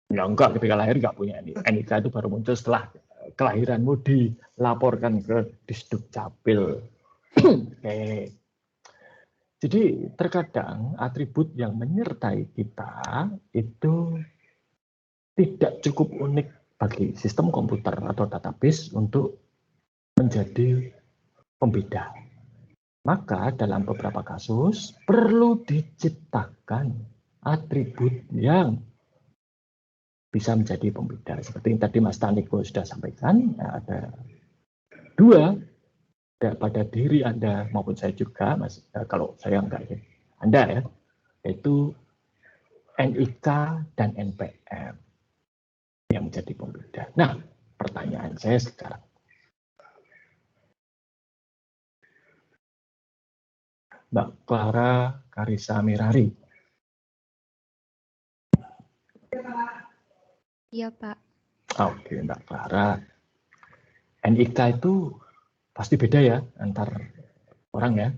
Ya enggak, ketika lahir enggak punya NIK. NIK itu baru muncul setelah kelahiranmu dilaporkan ke Disduk Capil. Oke. Jadi terkadang atribut yang menyertai kita itu tidak cukup unik bagi sistem komputer atau database untuk menjadi pembeda. Maka dalam beberapa kasus perlu diciptakan atribut yang bisa menjadi pembeda. Seperti yang tadi Mas Taniko sudah sampaikan, ada 2 pada diri Anda maupun saya juga, Mas, kalau saya enggak ya, Anda ya, yaitu NIK dan NPM yang menjadi pembeda. Nah, pertanyaan saya sekarang, Mbak Clara Karisa Mirari. Iya, Pak. Oke, Mbak Clara. NIK itu pasti beda ya antar orang ya?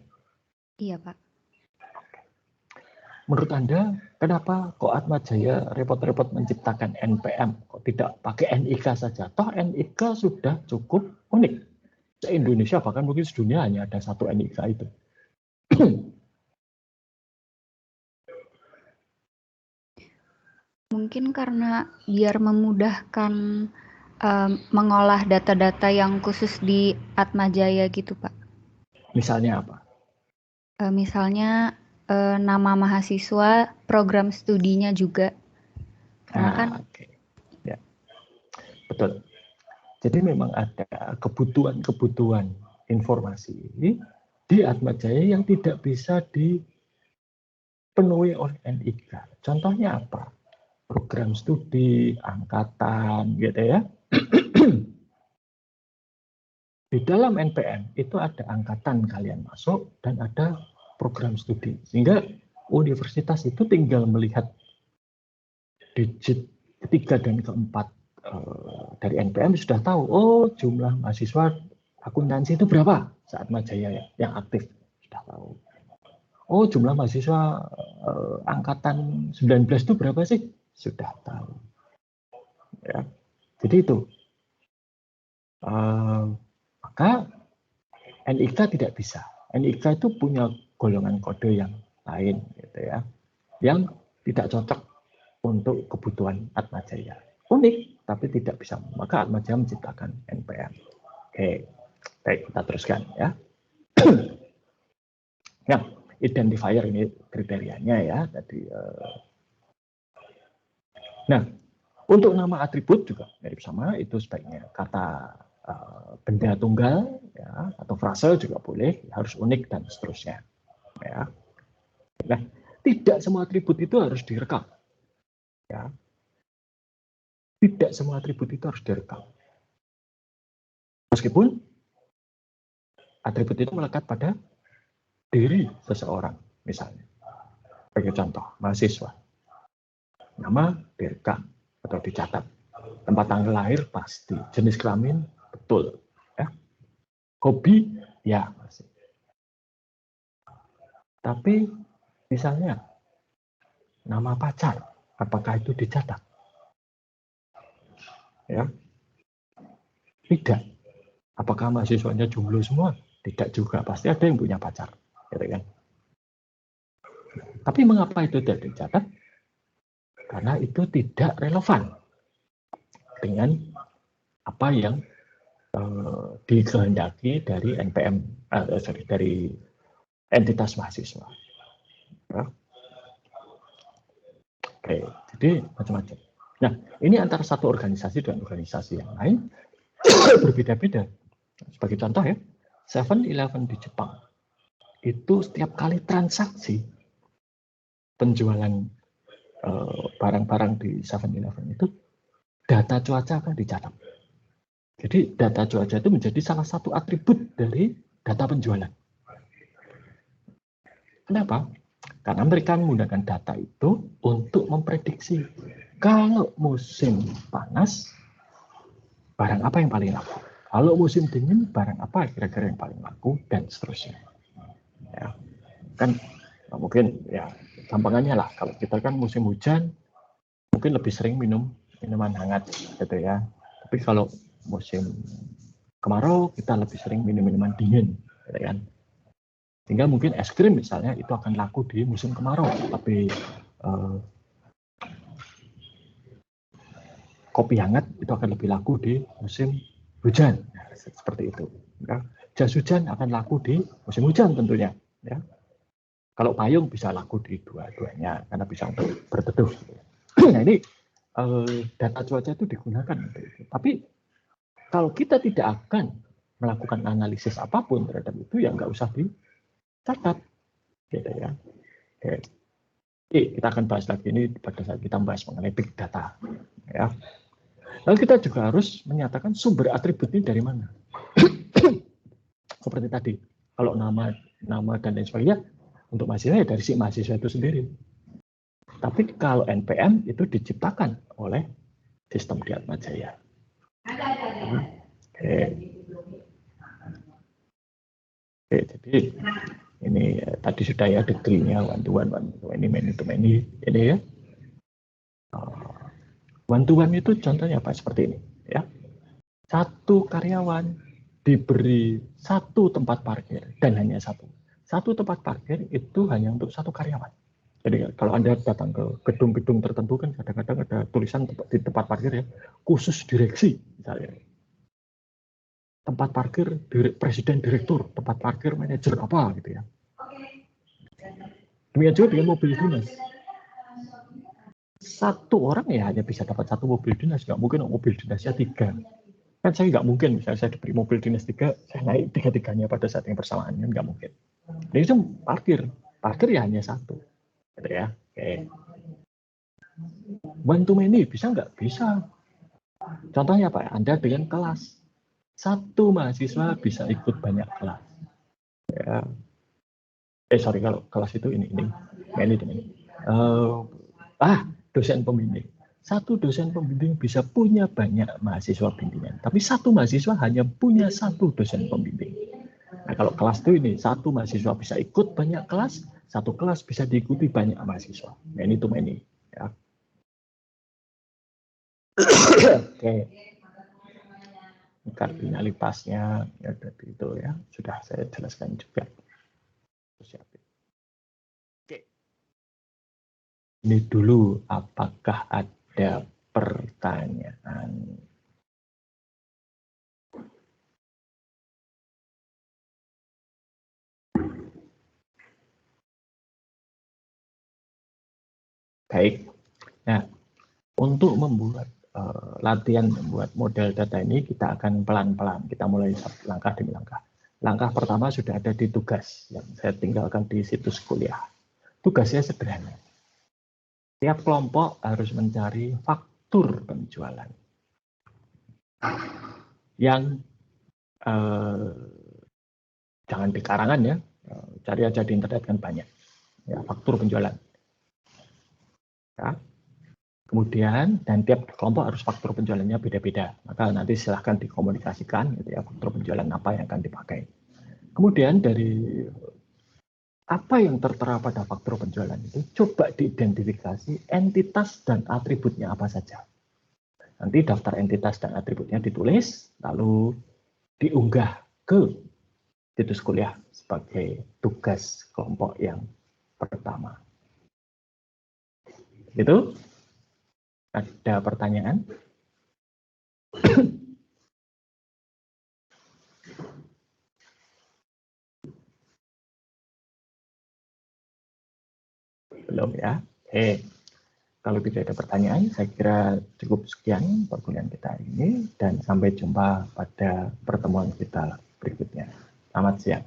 Iya, Pak. Menurut Anda, kenapa kok Atmajaya repot-repot menciptakan NPM? Kok tidak pakai NIK saja? Toh NIK sudah cukup unik. Se-Indonesia bahkan mungkin sedunia hanya ada 1 NIK itu. Mungkin karena biar memudahkan mengolah data-data yang khusus di Atmajaya gitu, Pak. Misalnya apa? Misalnya nama mahasiswa, program studinya juga. Karena kan Okay. Ya. Betul. Jadi memang ada kebutuhan-kebutuhan informasi di Atmajaya yang tidak bisa dipenuhi oleh NIK. Contohnya apa? Program studi, angkatan, gitu ya. Di dalam NPM itu ada angkatan kalian masuk dan ada program studi. Sehingga universitas itu tinggal melihat digit ketiga dan keempat dari NPM sudah tahu, oh jumlah mahasiswa akuntansi itu berapa saat Atmajaya ya, yang aktif, sudah tahu. Oh jumlah mahasiswa angkatan 19 itu berapa sih? Sudah tahu. Ya. Jadi itu. Maka NIK tidak bisa. NIK itu punya golongan kode yang lain, gitu ya, yang tidak cocok untuk kebutuhan Atmajaya. Unik, tapi tidak bisa. Maka Atmajaya menciptakan NPM. Oke, baik kita teruskan ya. Nah, identifier ini kriterianya ya tadi. Nah, untuk nama atribut juga mirip sama, itu sebaiknya kata benda tunggal ya, atau frase juga boleh, harus unik dan seterusnya ya. Nah, tidak semua atribut itu harus direkam ya. Tidak semua atribut itu harus direkam, meskipun atribut itu melekat pada diri seseorang. Misalnya sebagai contoh, mahasiswa, nama direkam atau dicatat, tempat tanggal lahir pasti, jenis kelamin betul ya, hobi ya masih. Tapi misalnya nama pacar, apakah itu dicatat? Ya, tidak. Apakah mahasiswanya jomblo semua? Tidak juga, pasti ada yang punya pacar, gitu kan? Tapi mengapa itu tidak dicatat? Karena itu tidak relevan dengan apa yang dikehendaki dari NPM, dari entitas mahasiswa. Ya. Oke, jadi macam-macam. Nah, ini antara satu organisasi dengan organisasi yang lain berbeda-beda. Sebagai contoh ya, 7-Eleven di Jepang itu setiap kali transaksi penjualan barang-barang di 7-Eleven itu data cuaca akan dicatat. Jadi data cuaca itu menjadi salah satu atribut dari data penjualan. Kenapa? Karena mereka menggunakan data itu untuk memprediksi Kalau musim panas, barang apa yang paling laku? Kalau musim dingin, barang apa kira-kira yang paling laku, dan seterusnya. Ya, kan mungkin ya gampangannya lah. Kalau kita kan musim hujan, mungkin lebih sering minum minuman hangat, gitu ya. Tapi kalau musim kemarau, kita lebih sering minum minuman dingin, gitu kan. Sehingga mungkin es krim misalnya itu akan laku di musim kemarau, tapi kopi hangat itu akan lebih laku di musim hujan, nah, seperti itu. Ya. Jas hujan akan laku di musim hujan tentunya. Ya. Kalau payung bisa laku di dua-duanya karena bisa untuk berteduh. Nah ini data cuaca itu digunakan untuk itu. Tapi kalau kita tidak akan melakukan analisis apapun terhadap itu, ya nggak usah dicatat, gitu ya. Oke, kita akan bahas lagi ini pada saat kita membahas mengenai big data. Ya. Lalu kita juga harus menyatakan sumber atribut ini dari mana. Seperti tadi, kalau nama dan lain sebagainya, untuk mahasiswa ya dari si mahasiswa itu sendiri. Tapi kalau NPM itu diciptakan oleh sistem di Atmajaya. Oke, jadi ini tadi sudah ya detailnya one to one ini many to many ini ya. One to one itu contohnya apa? Seperti ini ya. Satu karyawan diberi satu tempat parkir dan hanya satu. Satu tempat parkir itu hanya untuk satu karyawan. Jadi kalau Anda datang ke gedung-gedung tertentu kan kadang-kadang ada tulisan di tempat parkir ya, khusus direksi misalnya. Tempat parkir presiden direktur, tempat parkir manajer apa gitu ya. Demikian juga dengan mobil dinas. Satu orang ya hanya bisa dapat satu mobil dinas, nggak mungkin mobil dinasnya 3. Kan saya nggak mungkin, misalnya saya diberi mobil dinas 3, saya naik 3-3-nya pada saat yang bersamaan, kan nggak mungkin. Jadi itu parkir ya hanya satu, gitu ya. Oke. One to many bisa nggak? Bisa. Contohnya apa? Anda dengan kelas, satu mahasiswa bisa ikut banyak kelas. Ya. Sorry, kalau kelas itu ini dosen pembimbing. Satu dosen pembimbing bisa punya banyak mahasiswa bimbingan, tapi satu mahasiswa hanya punya satu dosen pembimbing. Nah, kalau kelas itu ini, satu mahasiswa bisa ikut banyak kelas, satu kelas bisa diikuti banyak mahasiswa. Many to many. Ya. Oke. Kardinalitasnya ya itu ya sudah saya jelaskan juga. Oke. Ini dulu, apakah ada pertanyaan? Baik. Nah, untuk membuat latihan membuat model data ini, kita akan pelan-pelan. Kita mulai langkah demi langkah. Langkah pertama sudah ada di tugas yang saya tinggalkan di situs kuliah. Tugasnya sederhana. Tiap kelompok harus mencari faktur penjualan yang jangan di karangan ya, cari aja di internet kan banyak. Ya, faktur penjualan. Ya. Kemudian, dan tiap kelompok harus faktur penjualannya beda-beda. Maka nanti silahkan dikomunikasikan gitu ya, faktur penjualan apa yang akan dipakai. Kemudian dari apa yang tertera pada faktur penjualan itu, coba diidentifikasi entitas dan atributnya apa saja. Nanti daftar entitas dan atributnya ditulis, lalu diunggah ke situs kuliah sebagai tugas kelompok yang pertama. Gitu? Ada pertanyaan? Belum ya? Oke. Kalau tidak ada pertanyaan, saya kira cukup sekian perkuliahan kita ini dan sampai jumpa pada pertemuan kita berikutnya. Selamat siang.